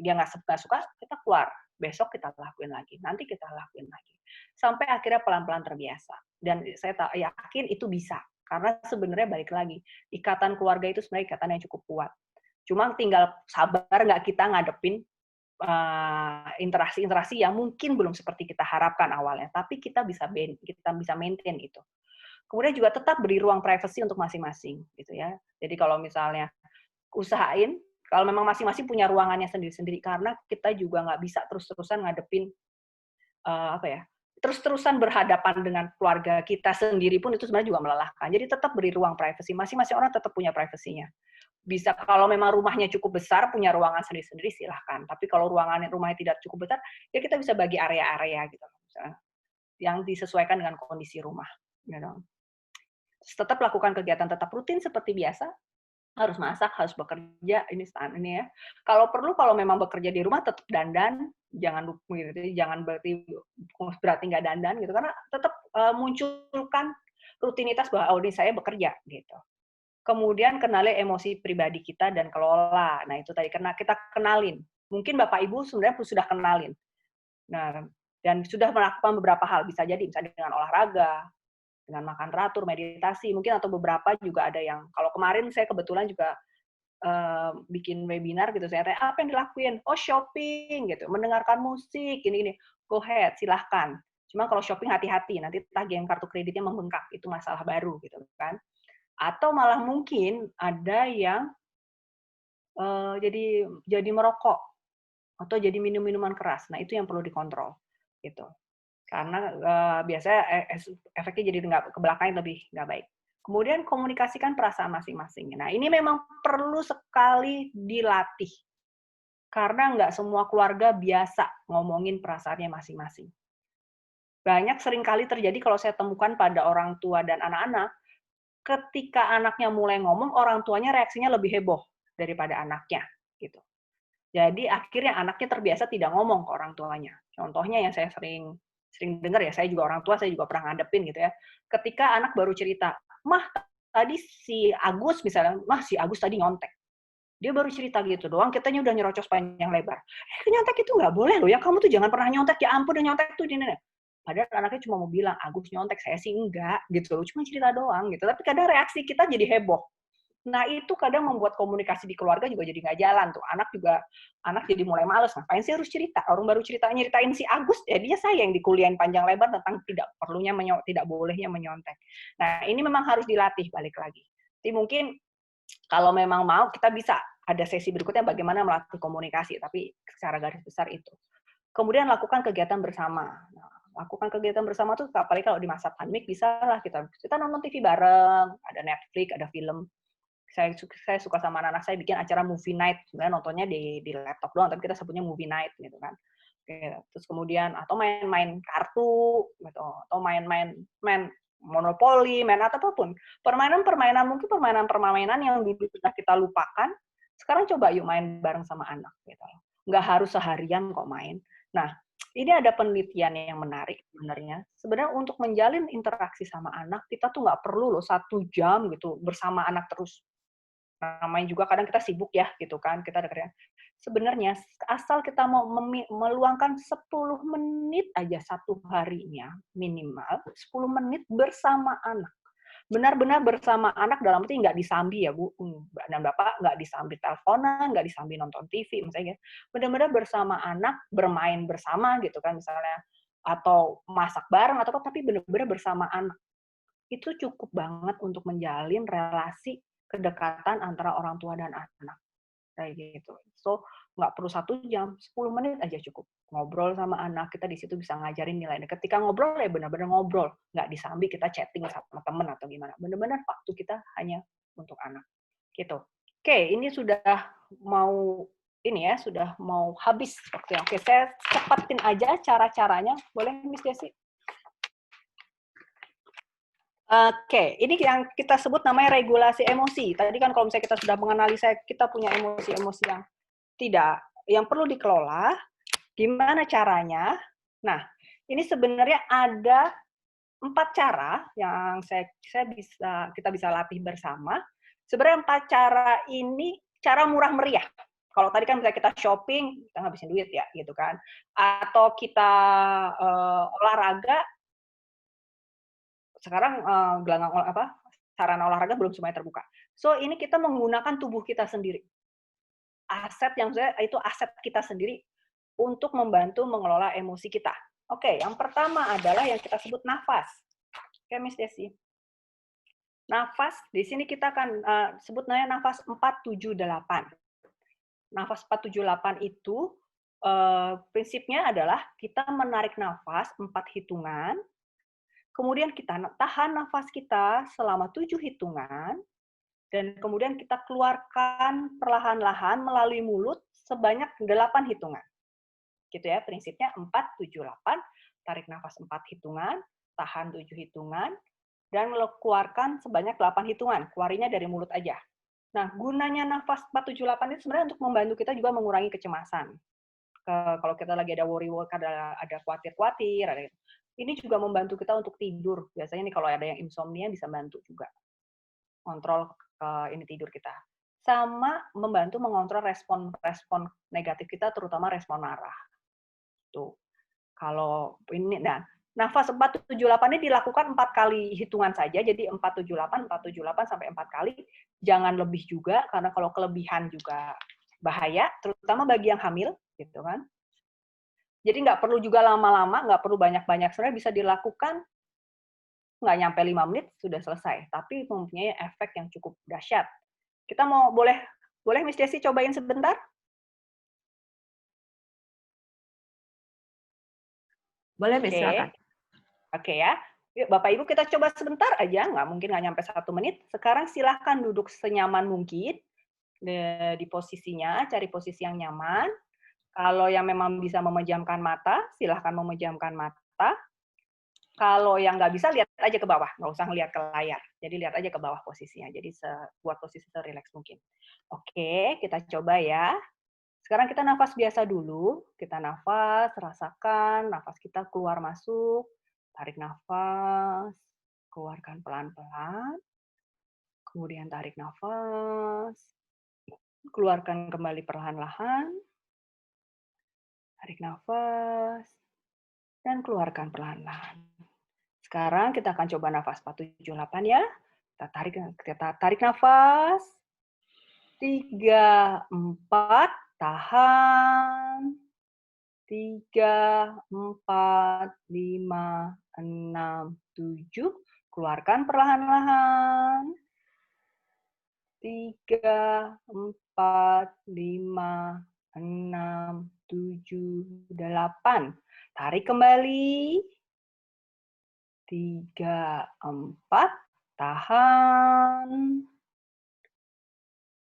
Dia nggak suka, kita keluar. Besok kita lakuin lagi. Nanti kita lakuin lagi. Sampai akhirnya pelan-pelan terbiasa. Dan saya yakin itu bisa. Karena sebenarnya balik lagi, ikatan keluarga itu sebenarnya ikatan yang cukup kuat. Cuma tinggal sabar nggak kita ngadepin interaksi-interaksi yang mungkin belum seperti kita harapkan awalnya, tapi kita bisa maintain itu. Kemudian juga tetap beri ruang privasi untuk masing-masing, gitu ya. Jadi kalau misalnya usahain, kalau memang masing-masing punya ruangannya sendiri-sendiri, karena kita juga nggak bisa terus-terusan ngadepin terus-terusan berhadapan dengan keluarga kita sendiri pun itu sebenarnya juga melelahkan. Jadi tetap beri ruang privasi, masing-masing orang tetap punya privasinya. Bisa kalau memang rumahnya cukup besar, punya ruangan sendiri-sendiri silahkan. Tapi kalau rumahnya tidak cukup besar, ya kita bisa bagi area-area gitu, misalnya, yang disesuaikan dengan kondisi rumah. Gitu. Tetap lakukan kegiatan tetap rutin seperti biasa. Harus masak, harus bekerja, ini ya. Kalau memang bekerja di rumah tetap dandan, jangan berarti nggak dandan gitu, karena tetap munculkan rutinitas bahwa ini saya bekerja gitu. Kemudian kenali emosi pribadi kita dan kelola. Nah, itu tadi kita kenalin. Mungkin Bapak Ibu sebenarnya sudah kenalin. Nah, dan sudah melakukan beberapa hal, bisa jadi misalnya dengan olahraga, dengan makan teratur, meditasi, mungkin atau beberapa juga ada yang kalau kemarin saya kebetulan juga bikin webinar gitu, saya tanya apa yang dilakuin? Oh, shopping gitu, mendengarkan musik, gini-gini. Go ahead, silahkan. Cuma kalau shopping hati-hati, nanti tagihan kartu kreditnya membengkak, itu masalah baru gitu kan. Atau malah mungkin ada yang jadi merokok atau jadi minum minuman keras. Nah, itu yang perlu dikontrol gitu. Karena biasanya efeknya jadi ke belakang lebih nggak baik. Kemudian komunikasikan perasaan masing-masing. Nah, ini memang perlu sekali dilatih. Karena nggak semua keluarga biasa ngomongin perasaannya masing-masing. Banyak seringkali terjadi kalau saya temukan pada orang tua dan anak-anak, ketika anaknya mulai ngomong, orang tuanya reaksinya lebih heboh daripada anaknya. Gitu. Jadi akhirnya anaknya terbiasa tidak ngomong ke orang tuanya. Contohnya yang saya sering dengar ya, saya juga orang tua, saya juga pernah ngadepin gitu ya. Ketika anak baru cerita, "Mah, tadi si Agus misalnya, Mah si Agus tadi nyontek." Dia baru cerita gitu doang, kitanya udah nyerocos panjang lebar. Nyontek itu nggak boleh loh ya, kamu tuh jangan pernah nyontek, ya ampun nyontek tuh ini. Padahal anaknya cuma mau bilang, Agus nyontek, saya sih enggak, gitu loh. Cuma cerita doang gitu. Tapi kadang reaksi kita jadi heboh. Nah itu kadang membuat komunikasi di keluarga juga jadi nggak jalan tuh. Anak jadi mulai males, ngapain sih harus cerita? Orang baru nyeritain si Agus, ya dia saya yang dikuliahin panjang lebar tentang tidak bolehnya menyontek. Nah ini memang harus dilatih balik lagi. Jadi mungkin kalau memang mau, kita bisa ada sesi berikutnya bagaimana melatih komunikasi, tapi secara garis besar itu. Kemudian lakukan kegiatan bersama. Nah, lakukan kegiatan bersama tuh, apalagi kalau di masa pandemik, bisa lah kita nonton TV bareng, ada Netflix, ada film. Saya suka sama anak-anak saya bikin acara movie night, sebenarnya nontonnya di laptop doang, tapi kita sebutnya movie night gitu kan. Terus kemudian atau main-main kartu gitu, atau main monopoli, main apapun. Permainan yang dulu sudah kita lupakan, sekarang coba yuk main bareng sama anak gitu. Nggak harus seharian kok main. Nah, ini ada penelitian yang menarik sebenarnya. Sebenarnya untuk menjalin interaksi sama anak, kita tuh nggak perlu loh 1 jam gitu bersama anak terus. Namanya juga kadang kita sibuk ya gitu kan, kita ada kerjaan. Sebenarnya asal kita mau meluangkan 10 menit aja satu harinya, minimal 10 menit bersama anak. Benar-benar bersama anak dalam arti nggak disambi ya Bu, dan Bapak nggak disambi teleponan, nggak disambi nonton TV misalnya. Benar-benar bersama anak, bermain bersama gitu kan misalnya, atau masak bareng atau apa, tapi benar-benar bersama anak. Itu cukup banget untuk menjalin relasi kedekatan antara orang tua dan anak. Kayak gitu. So, nggak perlu 1 jam, 10 menit aja cukup. Ngobrol sama anak, kita di situ bisa ngajarin nilai. Ketika ngobrol, ya benar-benar ngobrol. Nggak disambi kita chatting sama teman atau gimana. Benar-benar waktu kita hanya untuk anak. Gitu. Oke, ini sudah mau sudah mau habis waktunya. Oke, saya cepatin aja cara-caranya. Boleh, Miss Desi? Oke, ini yang kita sebut namanya regulasi emosi. Tadi kan kalau misalnya kita sudah menganalisa, kita punya emosi-emosi yang perlu dikelola, gimana caranya? Nah, ini sebenarnya ada 4 cara yang kita bisa latih bersama. Sebenarnya 4 cara ini cara murah meriah. Kalau tadi kan kita shopping, kita ngabisin duit ya, gitu kan. Atau kita olahraga, sekarang sarana olahraga belum semuanya terbuka. So ini kita menggunakan tubuh kita sendiri. Itu aset kita sendiri untuk membantu mengelola emosi kita. Oke, yang pertama adalah yang kita sebut nafas. Oke, Miss Desi. Nafas, di sini kita akan sebut namanya nafas 478. Nafas 478 itu prinsipnya adalah kita menarik nafas 4 hitungan, kemudian kita tahan nafas kita selama 7 hitungan, dan kemudian kita keluarkan perlahan-lahan melalui mulut sebanyak 8 hitungan. Gitu ya, prinsipnya 4, 7, 8, tarik nafas 4 hitungan, tahan 7 hitungan, dan keluarkan sebanyak 8 hitungan. Keluarinya dari mulut aja. Nah, gunanya nafas 4, 7, 8 itu sebenarnya untuk membantu kita juga mengurangi kecemasan. Kalau kita lagi ada worry-worry, ada khawatir-khawatir, ini juga membantu kita untuk tidur. Biasanya nih kalau ada yang insomnia bisa bantu juga kontrol ini tidur kita. Sama membantu mengontrol respon negatif kita, terutama respon marah. Tuh. Kalau ini, nah, nafas 478 ini dilakukan 4 kali hitungan saja, jadi 478 sampai 4 kali. Jangan lebih juga, karena kalau kelebihan juga bahaya, terutama bagi yang hamil, gitu kan. Jadi nggak perlu juga lama-lama, nggak perlu banyak-banyak. Sebenarnya bisa dilakukan nggak nyampe 5 menit sudah selesai, tapi mempunyai efek yang cukup dahsyat. Kita boleh Miss Desi cobain sebentar? Boleh, Miss, silakan. Oke ya. Yuk, Bapak Ibu kita coba sebentar aja, nggak mungkin nggak nyampe 1 menit. Sekarang silahkan duduk senyaman mungkin di posisinya, cari posisi yang nyaman. Kalau yang memang bisa memejamkan mata, silahkan memejamkan mata. Kalau yang nggak bisa, lihat aja ke bawah, nggak usah ngelihat ke layar. Jadi lihat aja ke bawah posisinya. Jadi buat posisi serileks mungkin. Oke, kita coba ya. Sekarang kita nafas biasa dulu. Kita nafas, rasakan nafas kita keluar masuk. Tarik nafas, keluarkan pelan-pelan. Kemudian tarik nafas, Keluarkan kembali perlahan-lahan. Tarik nafas. Dan keluarkan perlahan-lahan. Sekarang kita akan coba nafas 478 ya. Kita tarik nafas. 3, 4, tahan. 3, 4, 5, 6, 7. Keluarkan perlahan-lahan. 3, 4, 5, 6, 7, 8. Tarik kembali. 3, 4, tahan.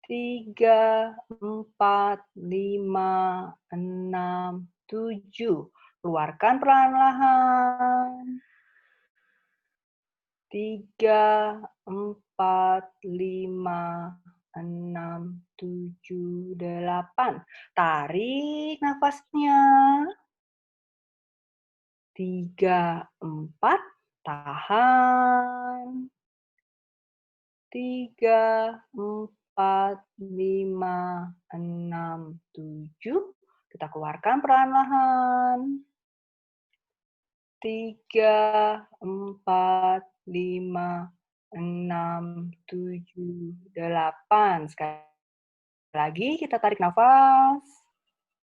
3, 4, 5, 6, 7. Keluarkan perlahan-lahan. 3, 4, 5, 6, 7, 8. Tarik nafasnya. 3, 4, tahan. 3, 4, 5, 6, 7. Kita keluarkan perlahan-lahan. 3, 4, 5, 6, 7, 8. Sekali lagi kita tarik nafas.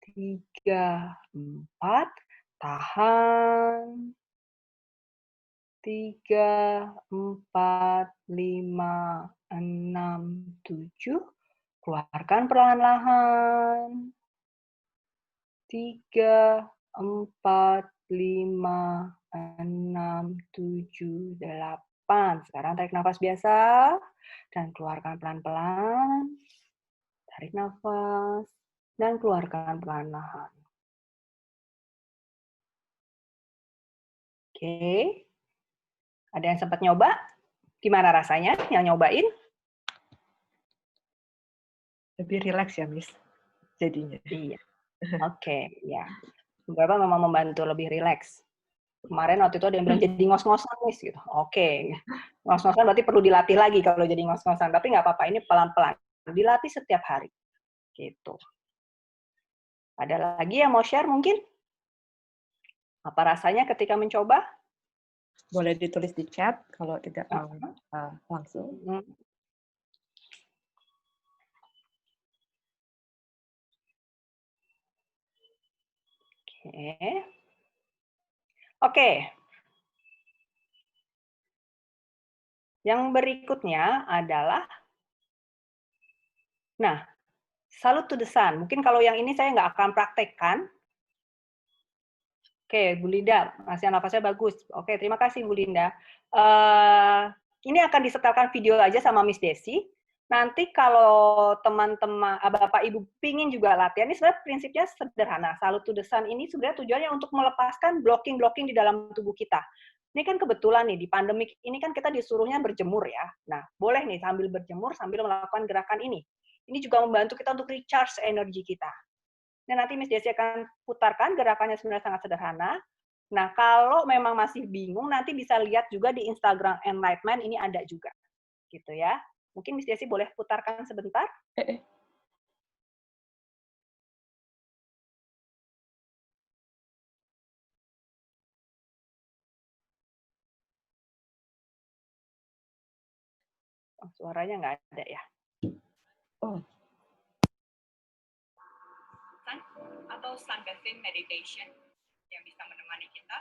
3, 4, tahan. 3, 4, 5, 6, 7. Keluarkan perlahan-lahan. 3, 4, 5, 6, 7, 8. Sekarang tarik nafas biasa dan keluarkan pelan-pelan. Tarik nafas dan keluarkan perlahan-lahan. Oke. Ada yang sempat nyoba? Gimana rasanya yang nyobain? Lebih rileks ya, Miss, jadinya. Iya. Oke, ya. Beberapa memang membantu lebih rileks. Kemarin waktu itu ada yang bilang jadi ngos-ngosan, Miss. Gitu. Oke. Ngos-ngosan berarti perlu dilatih lagi kalau jadi ngos-ngosan. Tapi nggak apa-apa, ini pelan-pelan. Dilatih setiap hari. Gitu. Ada lagi yang mau share mungkin? Apa rasanya ketika mencoba? Boleh ditulis di chat kalau tidak mau langsung. Oke. Yang berikutnya adalah, nah, salute to the sun. Mungkin kalau yang ini saya nggak akan praktekkan. Oke, Bu Linda, ngasih nafasnya bagus. Oke, terima kasih Bu Linda. Ini akan disetelkan video aja sama Miss Desi. Nanti kalau teman-teman, Bapak Ibu pingin juga latihan, ini sebenarnya prinsipnya sederhana. Salute to the sun ini sebenarnya tujuannya untuk melepaskan blocking-blocking di dalam tubuh kita. Ini kan kebetulan nih, di pandemik ini kan kita disuruhnya berjemur ya. Nah, boleh nih sambil berjemur, sambil melakukan gerakan ini. Ini juga membantu kita untuk recharge energi kita. Dan nanti Miss Desi akan putarkan, gerakannya sebenarnya sangat sederhana. Nah, kalau memang masih bingung, nanti bisa lihat juga di Instagram Enlightenment, ini ada juga. Gitu ya. Mungkin Miss Desi boleh putarkan sebentar? Oh, suaranya nggak ada ya? Oh. Atau sun bathing meditation yang bisa menemani kita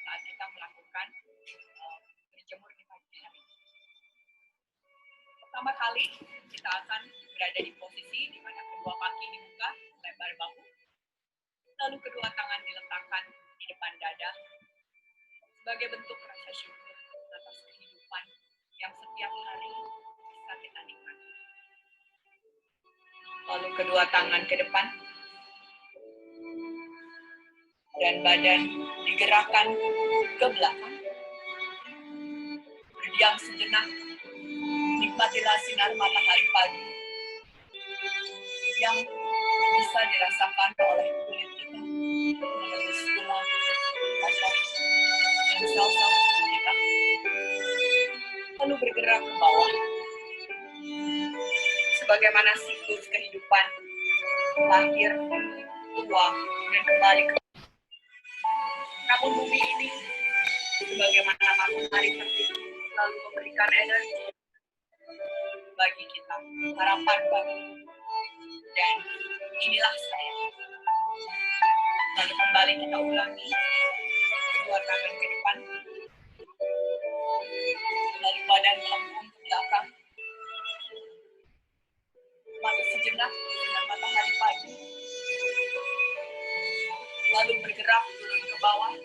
saat kita melakukan berjemur di pagi hari. Pertama kali kita akan berada di posisi di mana kedua kaki dibuka lebar bahu, lalu kedua tangan diletakkan di depan dada sebagai bentuk rasa syukur atas kehidupan yang setiap hari bisa kita nikmati. Lalu kedua tangan ke depan dan badan digerakkan ke belakang. Berdiam sejenak, nikmatilah sinar matahari pagi yang bisa dirasakan oleh kulit kita, menembus tulang, otot, dan sel-sel tubuh kita. Lalu bergerak ke bawah. sebagaimana siklus kehidupan, lahir, tua, dan kembali ke. Namun bumi ini, sebagaimana matahari terbit, selalu memberikan energi bagi kita, harapan baru. Dan inilah saya. Lalu kembali kita ulangi, kedua tangan ke depan, lalu badan melengkung ke belakang, mata sejenak dengan matahari pagi, lalu bergerak turun ke bawah,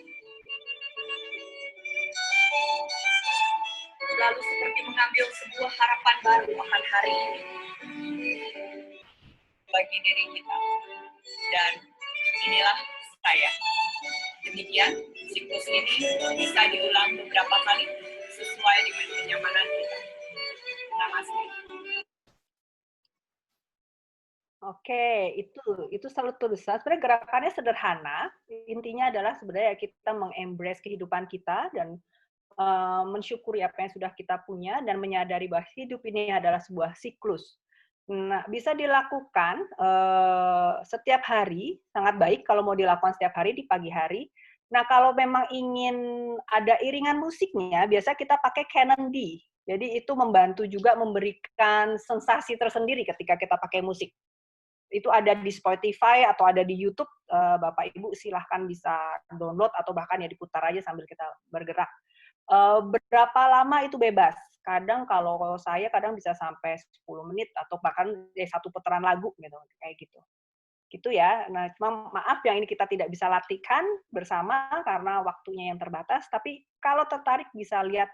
lalu seperti mengambil sebuah harapan baru akan hari ini bagi diri kita. Dan inilah saya. Demikian, siklus ini bisa diulang beberapa kali sesuai dengan kenyamanan kita. Namaste. Oke, itu selalu tulisan. Sebenarnya gerakannya sederhana. Intinya adalah sebenarnya kita mengembrace kehidupan kita dan mensyukuri apa yang sudah kita punya dan menyadari bahwa hidup ini adalah sebuah siklus. Nah, bisa dilakukan setiap hari, sangat baik kalau mau dilakukan setiap hari di pagi hari. Nah, kalau memang ingin ada iringan musiknya, biasa kita pakai Canon D. Jadi itu membantu juga memberikan sensasi tersendiri ketika kita pakai musik. Itu ada di Spotify atau ada di YouTube, Bapak Ibu silahkan bisa download atau bahkan ya diputar aja sambil kita bergerak. Berapa lama itu bebas. Kadang kalau saya kadang bisa sampai 10 menit atau bahkan satu putaran lagu gitu, kayak gitu. Gitu ya. Nah, cuma maaf yang ini kita tidak bisa latihkan bersama karena waktunya yang terbatas, tapi kalau tertarik bisa lihat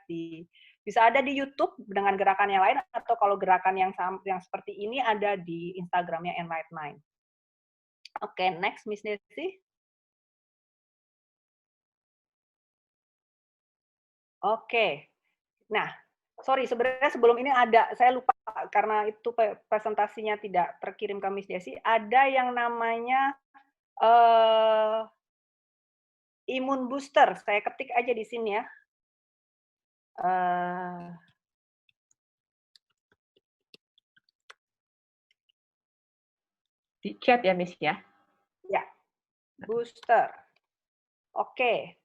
bisa ada di YouTube dengan gerakan yang lain atau kalau gerakan yang seperti ini ada di Instagramnya Enlight9. Oke, next Miss Desi. Oke. Nah, sorry, sebenarnya sebelum ini saya lupa karena itu presentasinya tidak terkirim ke Miss Desi, ada yang namanya imun booster. Saya ketik aja di sini ya. Di chat ya, Miss ya? Ya, booster. Oke.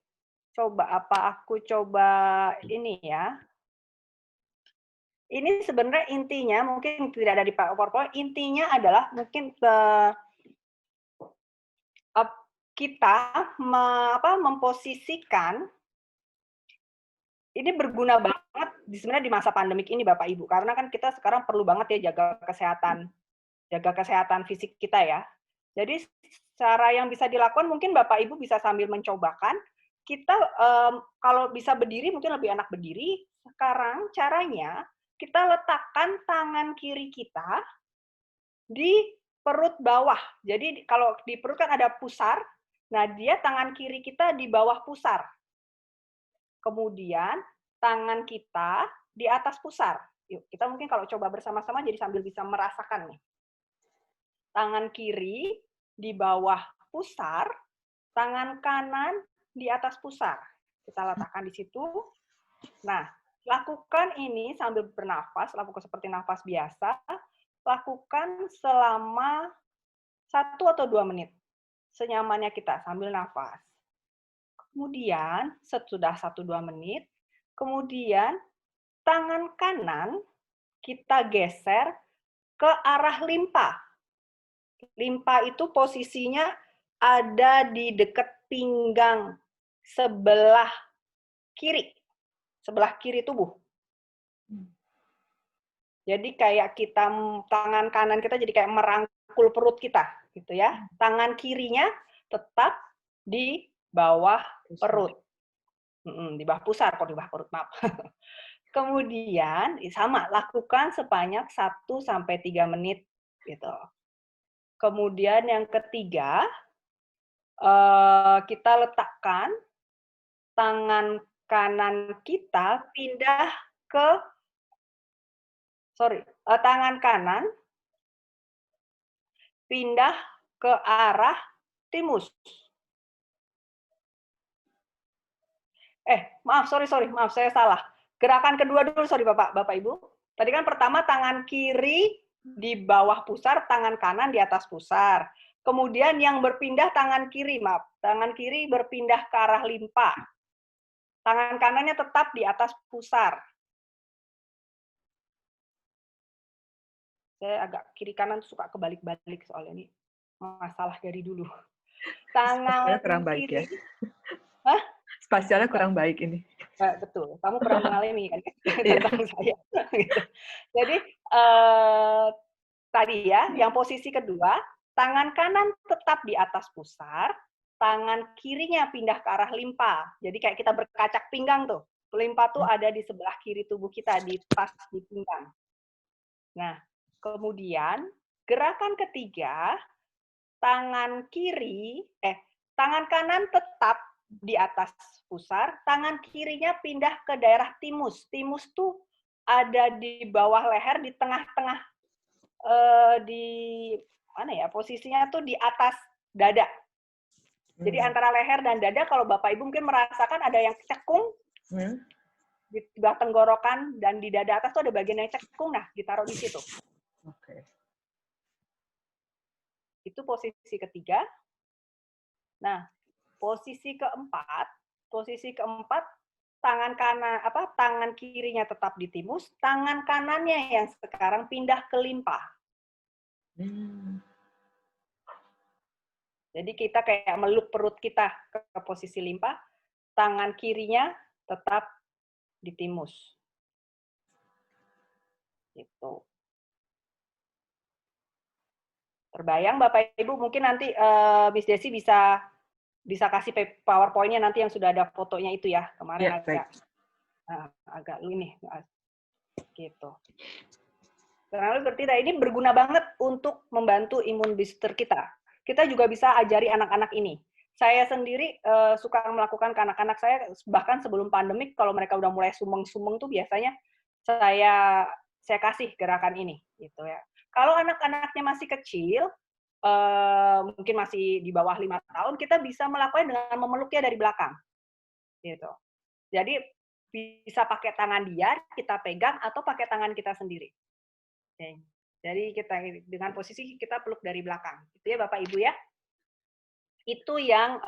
Aku coba ini ya. Ini sebenarnya intinya mungkin tidak ada di PowerPoint, intinya adalah mungkin kita memposisikan ini berguna banget sebenarnya di masa pandemik ini Bapak Ibu, karena kan kita sekarang perlu banget ya jaga kesehatan fisik kita ya. Jadi cara yang bisa dilakukan mungkin Bapak Ibu bisa sambil mencobakan. Kita kalau bisa berdiri mungkin lebih enak berdiri. Sekarang caranya kita letakkan tangan kiri kita di perut bawah. Jadi kalau di perut kan ada pusar, nah dia tangan kiri kita di bawah pusar. Kemudian tangan kita di atas pusar. Yuk, kita mungkin kalau coba bersama-sama jadi sambil bisa merasakan nih. Tangan kiri di bawah pusar, tangan kanan di atas pusar. Kita letakkan di situ. Nah, lakukan ini sambil bernafas, lakukan seperti nafas biasa. Lakukan selama 1 atau 2 menit. Senyamannya kita sambil nafas. Kemudian, sesudah 1-2 menit, kemudian tangan kanan kita geser ke arah limpa. Limpa itu posisinya ada di dekat pinggang sebelah kiri tubuh. Jadi kayak tangan kanan kita jadi kayak merangkul perut kita, gitu ya. Tangan kirinya tetap di bawah perut. Di bawah pusar, kok di bawah perut, maaf. Kemudian sama, lakukan sebanyak 1-3 menit gitu. Kemudian yang ketiga, kita letakkan tangan kanan kita pindah ke tangan kanan pindah ke arah timus. Maaf, maaf, saya salah. Gerakan kedua dulu, Bapak Ibu. Tadi kan pertama tangan kiri di bawah pusar, tangan kanan di atas pusar. Kemudian yang berpindah tangan kiri, maaf, tangan kiri berpindah ke arah limpa. Tangan kanannya tetap di atas pusar. Saya agak kiri kanan suka kebalik-balik soalnya ini masalah dari dulu. Tangan Spasialnya kurang baik ya. kiri, hah? Spasialnya kurang baik ini. Betul, kamu pernah mengalami kan Iya. tentang saya. Gitu. Jadi tadi ya, yang posisi kedua, tangan kanan tetap di atas pusar, tangan kirinya pindah ke arah limpa. Jadi kayak kita berkacak pinggang tuh. Limpa tuh ada di sebelah kiri tubuh kita, di pas di pinggang. Nah, kemudian gerakan ketiga, tangan kanan tetap di atas pusar, tangan kirinya pindah ke daerah timus. Timus tuh ada di bawah leher, di tengah-tengah, di mana ya, posisinya tuh di atas dada. Jadi antara leher dan dada, kalau Bapak Ibu mungkin merasakan ada yang cekung, di sebelah tenggorokan, dan di dada atas tuh ada bagian yang cekung, nah ditaruh di situ. Oke. Itu posisi ketiga. Nah, posisi keempat, tangan kirinya tetap di timus, tangan kanannya yang sekarang pindah ke limpa. Jadi kita kayak meluk perut kita ke posisi limpa, tangan kirinya tetap di timus. Gitu. Terbayang Bapak Ibu, mungkin nanti Miss Desi bisa kasih PowerPoint-nya nanti yang sudah ada fotonya itu ya. Kemarin Ya, agak ini gitu. Karena seperti ini berguna banget untuk membantu imun booster kita. Kita juga bisa ajari anak-anak ini. Saya sendiri suka melakukan ke anak-anak saya, bahkan sebelum pandemik, kalau mereka udah mulai sumeng-sumeng tuh biasanya saya kasih gerakan ini, gitu ya. Kalau anak-anaknya masih kecil, mungkin masih di bawah 5 tahun, kita bisa melakukannya dengan memeluknya dari belakang, gitu. Jadi bisa pakai tangan dia, kita pegang, atau pakai tangan kita sendiri. Oke. Jadi kita dengan posisi kita peluk dari belakang, gitu ya Bapak Ibu ya. Itu yang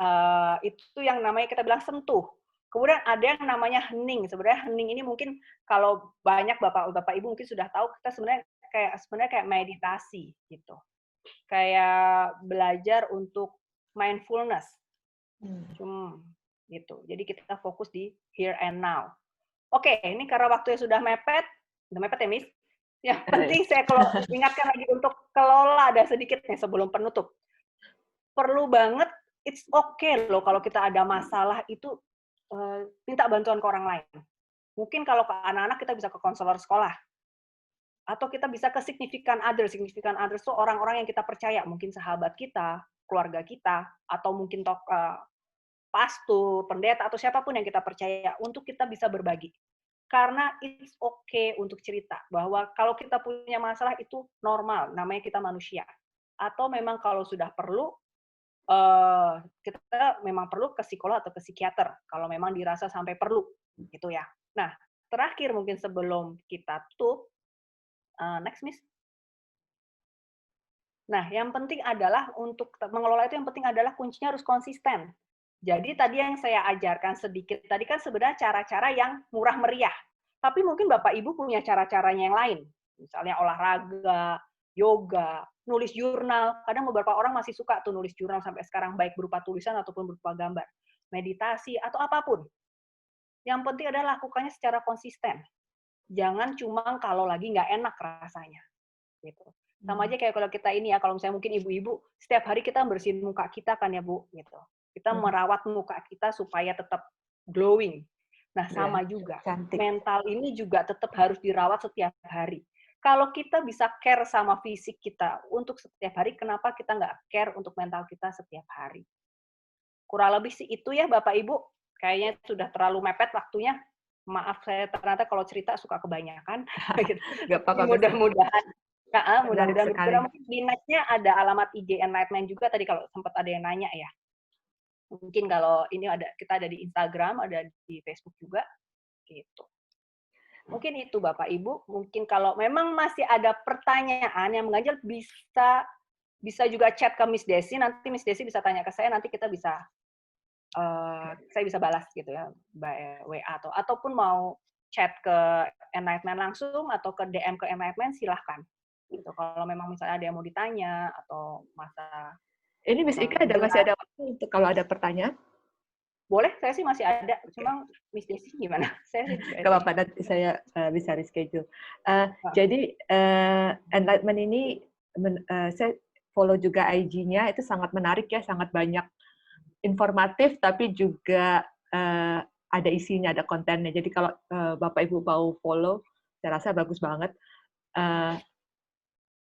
namanya kita bilang sentuh. Kemudian ada yang namanya hening. Sebenarnya hening ini mungkin kalau banyak Bapak Ibu mungkin sudah tahu, kita sebenarnya kayak meditasi gitu. Kayak belajar untuk mindfulness. Gitu. Jadi kita fokus di here and now. Oke, ini karena waktunya sudah mepet ya Miss. Yang penting saya ingatkan lagi untuk kelola ada sedikit nih sebelum penutup. Perlu banget, it's okay loh kalau kita ada masalah itu minta bantuan ke orang lain. Mungkin kalau ke anak-anak kita bisa ke konselor sekolah. Atau kita bisa ke significant others. Significant others itu orang-orang yang kita percaya. Mungkin sahabat kita, keluarga kita, atau mungkin pastor, pendeta, atau siapapun yang kita percaya untuk kita bisa berbagi. Karena it's okay untuk cerita. Bahwa kalau kita punya masalah itu normal. Namanya kita manusia. Atau memang kalau sudah perlu, kita memang perlu ke psikolog atau ke psikiater kalau memang dirasa sampai perlu gitu ya. Nah, terakhir mungkin sebelum kita tutup, next Miss. Nah, yang penting adalah untuk mengelola itu yang penting adalah kuncinya harus konsisten. Jadi tadi yang saya ajarkan sedikit tadi kan sebenarnya cara-cara yang murah meriah. Tapi mungkin Bapak Ibu punya cara-caranya yang lain. Misalnya olahraga, yoga, nulis jurnal. Kadang beberapa orang masih suka tuh nulis jurnal sampai sekarang, baik berupa tulisan ataupun berupa gambar. Meditasi, atau apapun. Yang penting adalah lakukannya secara konsisten. Jangan cuma kalau lagi nggak enak rasanya. Gitu. Sama aja kayak kalau kita ini ya, kalau misalnya mungkin ibu-ibu, setiap hari kita bersihin muka kita kan ya Bu. Gitu. Kita merawat muka kita supaya tetap glowing. Nah, sama juga. Cantik. Mental ini juga tetap harus dirawat setiap hari. Kalau kita bisa care sama fisik kita untuk setiap hari, kenapa kita nggak care untuk mental kita setiap hari? Kurang lebih sih itu ya Bapak Ibu. Kayaknya sudah terlalu mepet waktunya. Maaf, saya ternyata kalau cerita suka kebanyakan. Nggak apa-apa. Mudah-mudahan. Mudah-mudahan di next-nya ada alamat IG Enlightenment juga tadi kalau sempat ada yang nanya ya. Mungkin kalau ini kita ada di Instagram, ada di Facebook juga, gitu. mungkin itu Bapak Ibu, mungkin kalau memang masih ada pertanyaan yang mengganjal bisa juga chat ke Miss Desi, nanti Miss Desi bisa tanya ke saya, nanti kita bisa saya bisa balas gitu ya, by WA ataupun mau chat ke Enlightenment langsung atau ke DM ke Enlightenment silahkan. Gitu. Kalau memang misalnya ada yang mau ditanya atau masa Ini Miss Ika masih ada waktu untuk kalau ada pertanyaan? boleh, saya sih masih ada. Cuma Miss Desi gimana? Saya sih Gak apa-apa, nanti saya bisa reschedule. Jadi Enlightenment ini saya follow juga IG-nya, itu sangat menarik ya, sangat banyak informatif, tapi juga ada isinya, ada kontennya. Jadi kalau Bapak Ibu mau follow, saya rasa bagus banget.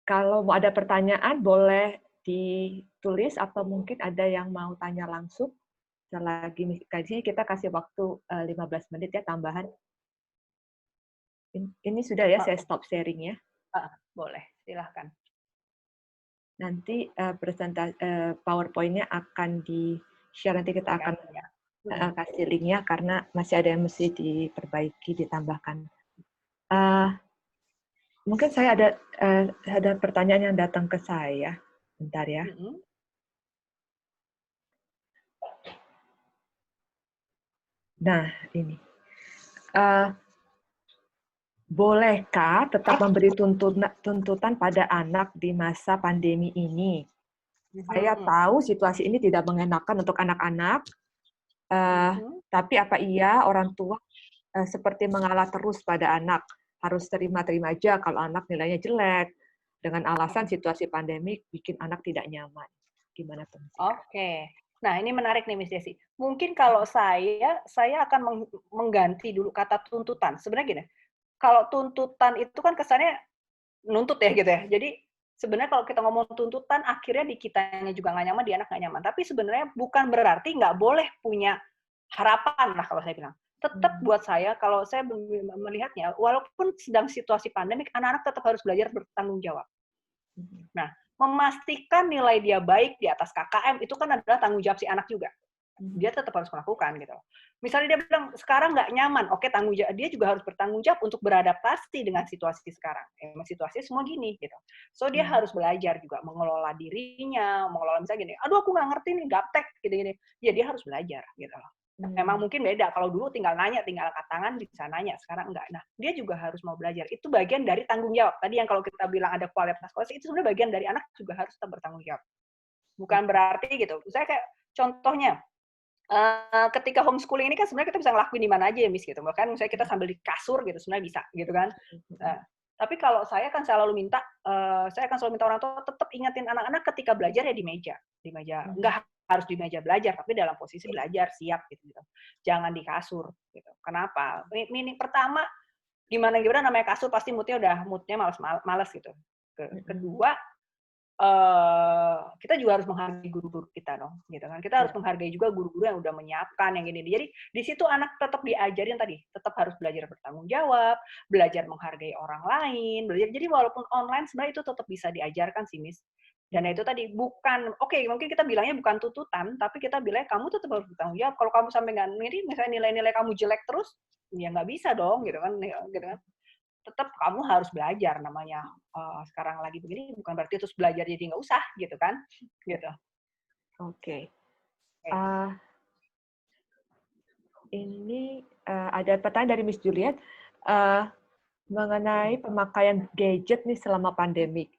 Kalau mau ada pertanyaan, boleh ditulis atau mungkin ada yang mau tanya langsung. Selagi sini kita kasih waktu 15 menit ya tambahan. Ini sudah ya, saya stop sharing ya. Boleh, silahkan. Nanti PowerPoint-nya akan di-share, nanti kita akan kasih link-nya karena masih ada yang mesti diperbaiki, ditambahkan. Mungkin saya ada pertanyaan yang datang ke saya. Bentar ya. Nah, ini. Bolehkah tetap memberi tuntutan pada anak di masa pandemi ini? Saya tahu situasi ini tidak mengenakan untuk anak-anak, tapi apa iya orang tua seperti mengalah terus pada anak? Harus terima-terima aja kalau anak nilainya jelek, dengan alasan situasi pandemik bikin anak tidak nyaman. Gimana tuh? Oke. Nah, ini menarik nih Miss Desi. Mungkin kalau saya akan mengganti dulu kata tuntutan. Sebenarnya gini, kalau tuntutan itu kan kesannya nuntut ya gitu ya. Jadi sebenarnya kalau kita ngomong tuntutan, akhirnya di kitanya juga nggak nyaman, di anak nggak nyaman. Tapi sebenarnya bukan berarti nggak boleh punya harapan lah kalau saya bilang. Tetap buat saya, kalau saya melihatnya, walaupun sedang situasi pandemik, anak-anak tetap harus belajar bertanggung jawab. Nah, memastikan nilai dia baik di atas KKM itu kan adalah tanggung jawab si anak juga. Dia tetap harus melakukan gitu. Misalnya dia bilang sekarang nggak nyaman, oke tanggung jawab dia juga harus bertanggung jawab untuk beradaptasi dengan situasi sekarang. Situasi semua gini gitu. So dia harus belajar juga mengelola dirinya, mengelola misalnya gini, aduh aku nggak ngerti nih gaptek gini-gini. Ya dia harus belajar gitu loh. Memang mungkin beda. Kalau dulu tinggal nanya, tinggal angkat tangan bisa nanya. Sekarang enggak. Nah, dia juga harus mau belajar. Itu bagian dari tanggung jawab. Tadi yang kalau kita bilang ada kualitas, itu sebenarnya bagian dari anak juga harus tetap bertanggung jawab. Bukan berarti gitu. Saya kayak contohnya, ketika homeschooling ini kan sebenarnya kita bisa ngelakuin di mana aja ya, Miss gitu. Bahkan misalnya kita sambil di kasur gitu, sebenarnya bisa gitu kan. Tapi kalau saya kan selalu minta, saya akan selalu minta orang tua tetap ingatin anak-anak ketika belajar ya di meja. Enggak harus di meja belajar, tapi dalam posisi belajar siap gitu. Jangan di kasur gitu. Kenapa? Ini pertama gimana namanya kasur pasti moodnya malas gitu. Kedua, kita juga harus menghargai guru-guru kita dong, gitu kan. Kita harus menghargai juga guru-guru yang udah menyiapkan yang gini. Jadi di situ anak tetap diajarin tadi, tetap harus belajar bertanggung jawab, belajar menghargai orang lain, belajar. Jadi walaupun online sebenarnya itu tetap bisa diajarkan sih, Miss. Dan itu tadi bukan, mungkin kita bilangnya bukan tuntutan, tapi kita bilangnya kamu tetap harus bertanggung jawab. Kalau kamu sampai nggak misalnya nilai-nilai kamu jelek terus, ya nggak bisa dong, gitu kan. Tetap kamu harus belajar namanya sekarang lagi begini bukan berarti terus belajar jadi nggak usah gitu kan gitu. Oke. Ini ada pertanyaan dari Miss Juliet mengenai pemakaian gadget nih selama pandemik.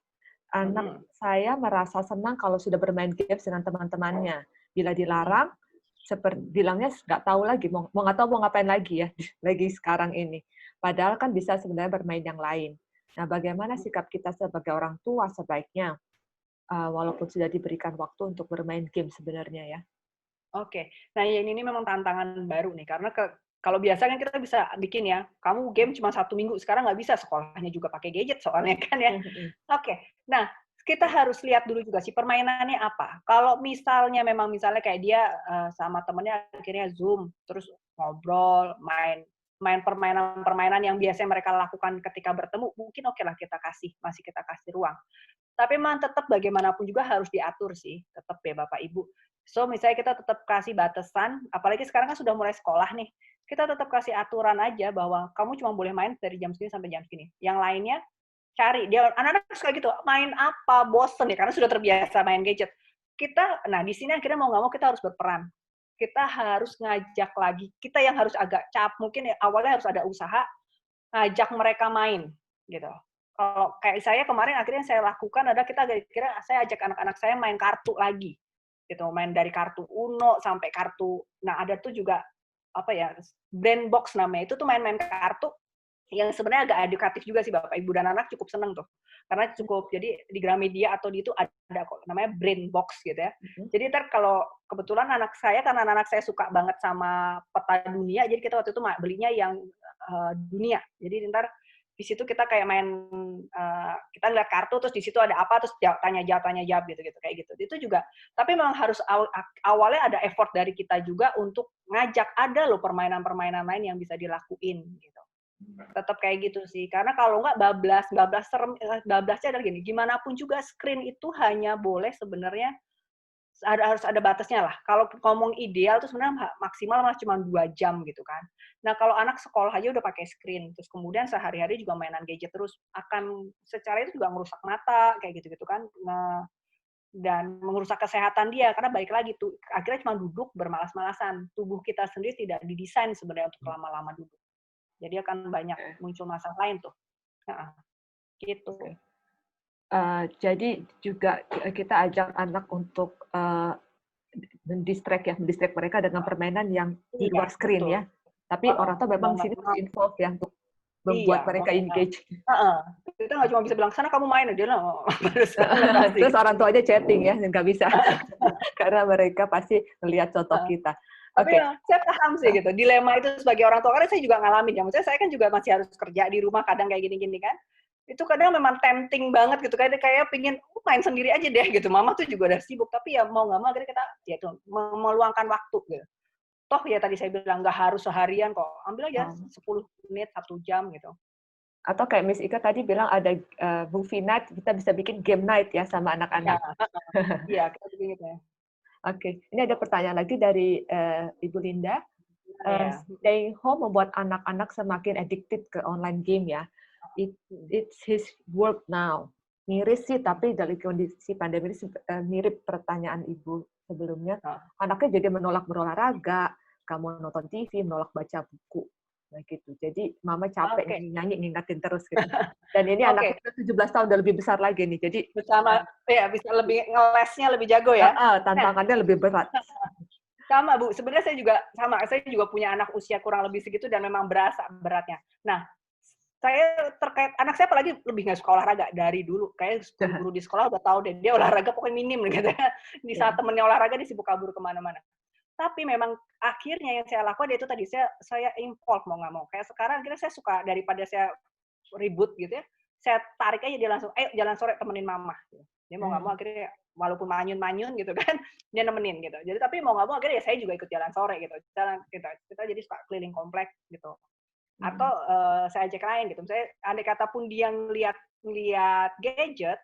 Anak saya merasa senang kalau sudah bermain games dengan teman-temannya. Bila dilarang, seperti bilangnya nggak tahu lagi mau nggak tahu mau ngapain lagi ya lagi sekarang ini. Padahal kan bisa sebenarnya bermain yang lain. Nah, bagaimana sikap kita sebagai orang tua sebaiknya, walaupun sudah diberikan waktu untuk bermain game sebenarnya ya? Oke, nah ini memang tantangan baru nih, karena kalau biasanya kita bisa bikin ya, kamu game cuma 1 minggu, sekarang nggak bisa, sekolahnya juga pakai gadget soalnya kan ya. Oke, nah kita harus lihat dulu juga sih permainannya apa. Kalau misalnya kayak dia sama temennya akhirnya Zoom, terus ngobrol, main permainan-permainan yang biasanya mereka lakukan ketika bertemu, mungkin oke lah masih kita kasih ruang. Tapi memang tetap bagaimanapun juga harus diatur sih, tetap ya Bapak Ibu. So misalnya kita tetap kasih batasan, apalagi sekarang kan sudah mulai sekolah nih, kita tetap kasih aturan aja bahwa kamu cuma boleh main dari jam segini sampai jam segini. Yang lainnya cari. Dia anak-anak suka gitu, main apa, bosen ya karena sudah terbiasa main gadget. Nah di sini akhirnya mau nggak mau kita harus berperan. Kita harus ngajak lagi. Kita yang harus agak mungkin ya, awalnya harus ada usaha ngajak mereka main gitu. Kalau kayak saya kemarin akhirnya saya lakukan adalah saya ajak anak-anak saya main kartu lagi gitu, main dari kartu Uno sampai kartu. Nah ada tuh juga apa ya, brand box namanya, itu tuh main-main kartu yang sebenarnya agak edukatif juga sih Bapak Ibu dan anak cukup seneng tuh. Karena cukup, jadi di Gramedia atau di itu ada kok namanya brain box gitu ya. Jadi ntar kalau kebetulan karena anak saya suka banget sama peta dunia, jadi kita waktu itu belinya yang dunia. Jadi ntar di situ kita kayak main, kita ngeliat kartu terus di situ ada apa, terus tanya jawab gitu kayak gitu. Itu juga, tapi memang harus awalnya ada effort dari kita juga untuk ngajak, ada loh permainan-permainan lain yang bisa dilakuin gitu. Tetap kayak gitu sih, karena kalau nggak bablasnya adalah gini, gimana pun juga screen itu hanya boleh sebenarnya harus ada batasnya lah. Kalau ngomong ideal tuh sebenarnya maksimal malah cuma 2 jam gitu kan. Nah kalau anak sekolah aja udah pakai screen, terus kemudian sehari-hari juga mainan gadget terus, akan secara itu juga merusak mata kayak gitu-gitu kan. Nah, dan merusak kesehatan dia, karena balik lagi tuh akhirnya cuma duduk bermalas-malasan. Tubuh kita sendiri tidak didesain sebenarnya untuk lama-lama duduk. Jadi akan banyak muncul masalah lain tuh. Nah, gitu. Jadi juga kita ajak anak untuk mendistract mereka dengan permainan yang di luar screen ya. Tapi orang tua memang di sini harus involve ya untuk membuat mereka engage. Kita nggak cuma bisa bilang sana kamu main aja lah. Terus orang tua aja chatting ya, nggak bisa karena mereka pasti melihat contoh kita. Tapi saya paham sih gitu, dilema itu sebagai orang tua, karena saya juga ngalamin ya. Maksudnya saya kan juga masih harus kerja di rumah, kadang kayak gini-gini kan. Itu kadang memang tempting banget gitu, kayak pingin main sendiri aja deh gitu. Mama tuh juga udah sibuk, tapi ya mau nggak mau akhirnya kita ya itu meluangkan waktu gitu. Toh ya tadi saya bilang nggak harus seharian kok, ambil aja 10 menit, 1 jam gitu. Atau kayak Miss Ika tadi bilang ada movie night, kita bisa bikin game night ya sama anak-anak. Iya, kita bikin gitu ya. Oke, ini ada pertanyaan lagi dari Ibu Linda. Staying home membuat anak-anak semakin addicted ke online game ya. It's his work now. Miris sih, tapi dari kondisi pandemi ini mirip pertanyaan Ibu sebelumnya. Anaknya jadi menolak berolahraga, kamu nonton TV, menolak baca buku. Nah gitu. Jadi mama capek nyanyi ngingetin terus gitu. Dan ini anaknya 17 tahun udah lebih besar lagi nih. Jadi bersama ya bisa lebih ngelesnya lebih jago ya. Tantangannya lebih berat. Sama Bu, sebenarnya saya juga punya anak usia kurang lebih segitu dan memang berasa beratnya. Nah, saya terkait anak saya apalagi lebih nggak suka olahraga dari dulu. Kayak guru di sekolah udah tahu deh, dia olahraga pokoknya minim gitu ya. Di saat temennya olahraga dia sibuk kabur kemana-mana. Tapi memang akhirnya yang saya lakukan itu tadi saya involve mau nggak mau. Kayak sekarang akhirnya saya suka, daripada saya ribut gitu ya, saya tarik aja dia langsung, ayo jalan sore temenin mama. Dia mau nggak mau akhirnya walaupun manyun-manyun gitu kan, dia nemenin gitu. Jadi tapi mau nggak mau akhirnya ya saya juga ikut jalan sore gitu. Kita jadi suka keliling komplek gitu. Atau saya ajak lain gitu. Misalnya andai kata pun dia ngelihat gadget,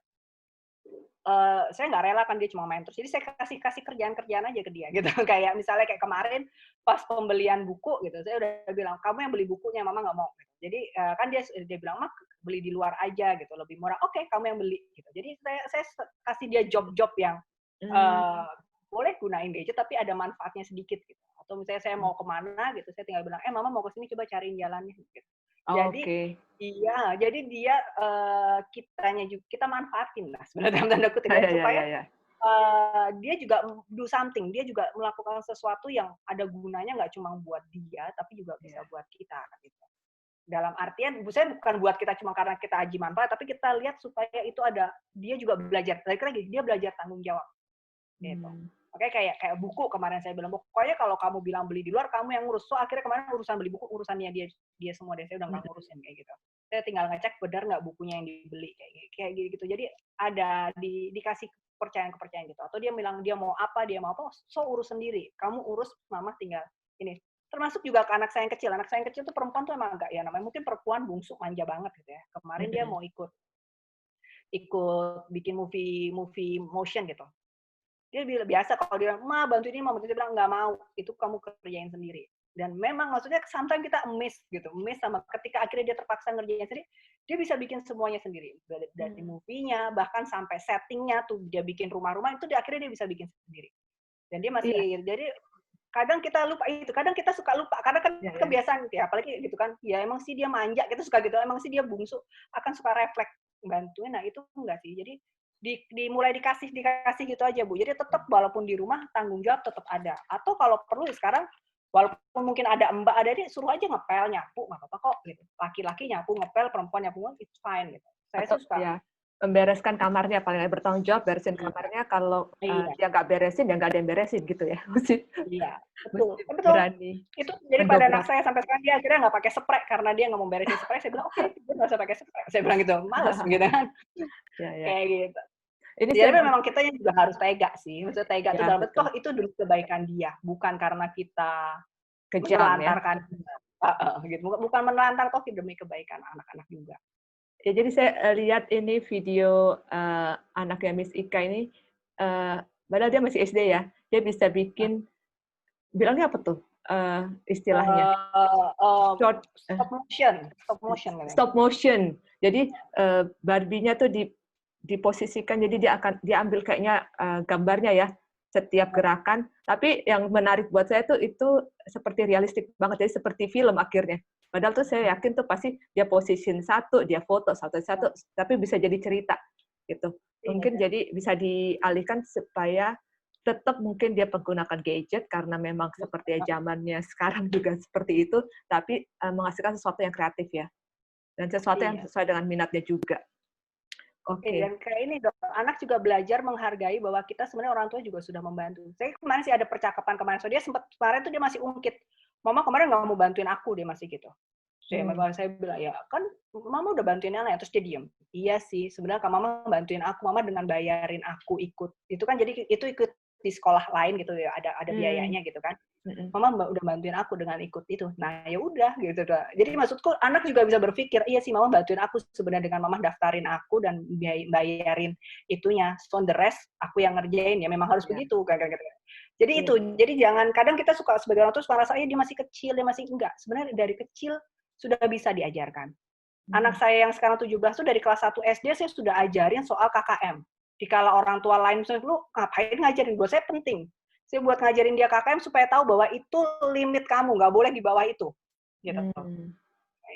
saya nggak rela kan dia cuma main terus. Jadi saya kasih kerjaan-kerjaan aja ke dia gitu. Kayak misalnya kayak kemarin pas pembelian buku gitu, saya udah bilang kamu yang beli bukunya, mama nggak mau. Jadi kan dia bilang mak beli di luar aja gitu, lebih murah. Oke, kamu yang beli gitu. Jadi saya kasih dia job-job yang boleh gunain gadget tapi ada manfaatnya sedikit gitu. Atau misalnya saya mau kemana gitu, saya tinggal bilang, mama mau kesini coba cariin jalannya gitu. Jadi jadi dia kita manfaatin lah sebenarnya dalam tanda kutip supaya dia juga do something, dia juga melakukan sesuatu yang ada gunanya nggak cuma buat dia tapi juga bisa buat kita gitu. Dalam artian saya bukan buat kita cuma karena kita aji manfaat, tapi kita lihat supaya itu ada, dia juga belajar, lagi dia belajar tanggung jawab gitu. Oke, kayak buku kemarin saya bilang, pokoknya kalau kamu bilang beli di luar, kamu yang ngurus. So akhirnya kemarin urusan beli buku, urusannya dia semua deh, saya udah nggak ngurusin kayak gitu. Saya tinggal ngecek benar nggak bukunya yang dibeli kayak gitu. Jadi ada dikasih kepercayaan gitu. Atau dia bilang dia mau apa, so urus sendiri. Kamu urus, mama tinggal ini. Termasuk juga ke anak saya yang kecil. Anak saya yang kecil tuh perempuan tuh emang agak ya namanya mungkin perempuan bungsu manja banget gitu ya. Kemarin dia mau ikut bikin movie motion gitu. Dia bilang biasa kalau dia bilang, ma bantu ini, dia bilang nggak mau, itu kamu kerjain sendiri. Dan memang maksudnya sometimes kita amazed gitu, amazed sama ketika akhirnya dia terpaksa ngerjain sendiri, dia bisa bikin semuanya sendiri. Dari movie-nya, bahkan sampai setting-nya tuh, dia bikin rumah-rumah, itu akhirnya dia bisa bikin sendiri. Dan dia masih, Iya. jadi kadang kita lupa itu, kadang kita suka lupa, karena kan Iya, iya. kebiasaan, ya, apalagi gitu kan, ya emang sih dia manja, kita suka gitu, emang sih dia bungsu, akan suka refleks bantuin, nah itu enggak sih. Jadi mulai dikasih gitu aja, Bu. Jadi tetap walaupun di rumah tanggung jawab tetap ada. Atau kalau perlu sekarang walaupun mungkin ada mbak ada dia suruh aja ngepel, nyapu, nggak apa-apa kok gitu. Laki-laki nyapu, ngepel, perempuan nyapu, it's fine gitu. Saya Atau sih suka. ya, membereskan kamarnya, paling bertanggung jawab beresin kamarnya. Kalau dia nggak beresin, ya nggak ada yang beresin gitu ya. Iya, betul. Mesti Betul. berani Itu jadi pada mendobrak. anak saya sampai sekarang dia akhirnya nggak pakai spray karena dia nggak mau beresin spray. Saya bilang oke, dia nggak usah pakai spray. Saya bilang gitu, males gitu kan. Ya, ya. Kayak gitu. Ini Jadi saya memang kita juga harus tega sih. Maksudnya tega itu ya, dalam betul. toh itu demi kebaikan dia, bukan karena kita Kejam ya. menelantarkan. Gitu. Bukan menelantar toh demi kebaikan anak-anak juga. Ya, jadi saya lihat ini video anaknya Miss Ika ini, padahal dia masih SD ya, dia bisa bikin, bilangnya apa tuh istilahnya? Stop motion. Jadi Barbie-nya tuh diposisikan, jadi dia ambil kayaknya gambarnya ya, setiap gerakan. Tapi yang menarik buat saya tuh itu seperti realistik banget, jadi seperti film akhirnya. Padahal tuh saya yakin tuh pasti dia position satu, dia foto satu-satu, tapi bisa jadi cerita gitu. Mungkin jadi bisa dialihkan supaya tetap mungkin dia menggunakan gadget karena memang seperti zamannya sekarang juga seperti itu, tapi menghasilkan sesuatu yang kreatif ya, dan sesuatu yang sesuai dengan minatnya juga. Oke. Dan kayak ini dok, anak juga belajar menghargai bahwa kita sebenarnya orang tua juga sudah membantu. Saya kemarin sih ada percakapan kemarin, so dia sempat kemarin tuh dia masih ungkit, mama kemarin nggak mau bantuin aku, dia masih gitu. Saya bilang ya kan mama udah bantuin Ella ya, terus dia diem. Iya sih, sebenarnya kan mama bantuin aku, mama dengan bayarin aku ikut. Itu kan jadi itu ikut di sekolah lain gitu ya, ada biayanya gitu kan. Mama udah bantuin aku dengan ikut itu. Nah, ya udah gitu. Jadi maksudku anak juga bisa berpikir, iya sih mama bantuin aku sebenarnya dengan mama daftarin aku dan bayarin itunya. So the rest aku yang ngerjain ya memang harus begitu kayak gitu. Jadi itu, jadi jangan kadang kita suka sebagai orang tua merasa dia masih kecil, dia masih enggak. Sebenarnya dari kecil sudah bisa diajarkan. Anak saya yang sekarang 17 tuh dari kelas 1 SD saya sudah ajarin soal KKM. Dikala orang tua lain misalnya, lu ngapain ngajarin? Buat saya penting. Saya buat ngajarin dia KKM supaya tahu bahwa itu limit kamu, nggak boleh di bawah itu. Gitu.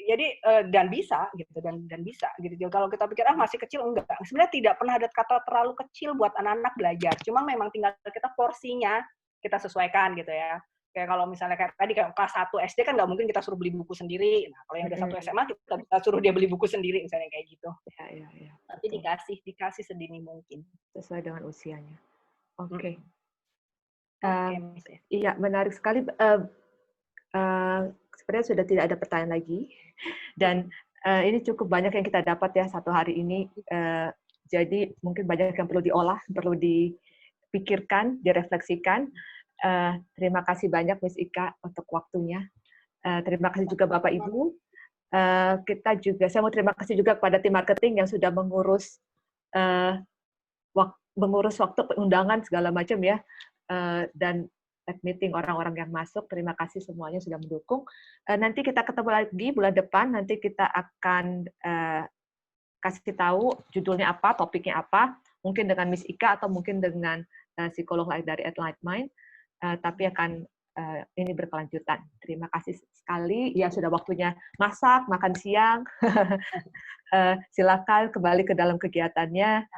Jadi dan bisa gitu dan bisa gitu. Kalau kita pikir masih kecil enggak. Sebenarnya tidak pernah ada kata terlalu kecil buat anak-anak belajar. Cuma memang tinggal kita porsinya kita sesuaikan gitu ya. Kayak kalau misalnya kayak tadi kayak kelas 1 SD kan nggak mungkin kita suruh beli buku sendiri. Nah, kalau yang udah 1 SMA kita bisa suruh dia beli buku sendiri misalnya kayak gitu. Ya. Tapi dikasih sedini mungkin. Sesuai dengan usianya. Oke. Oke. Iya, menarik sekali. Sebenarnya sudah tidak ada pertanyaan lagi. Dan ini cukup banyak yang kita dapat ya satu hari ini. Jadi mungkin banyak yang perlu diolah, perlu dipikirkan, direfleksikan. Terima kasih banyak Miss Ika untuk waktunya. Terima kasih juga Bapak Ibu. Saya mau terima kasih juga kepada tim marketing yang sudah mengurus waktu undangan segala macam ya, dan meeting orang-orang yang masuk. Terima kasih semuanya sudah mendukung. Nanti kita ketemu lagi bulan depan. Nanti kita akan kasih tahu judulnya apa, topiknya apa. Mungkin dengan Miss Ika atau mungkin dengan psikolog lain dari Enlightened Mind. Tapi akan ini berkelanjutan. Terima kasih sekali. Ya sudah waktunya masak, makan siang. Silakan kembali ke dalam kegiatannya.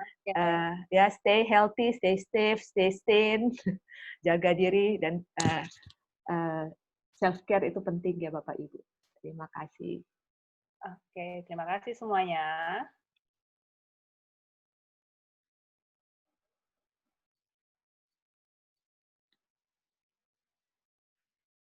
Ya, stay healthy, stay safe, stay sane, jaga diri dan self care itu penting ya Bapak Ibu. Terima kasih. Oke, terima kasih semuanya.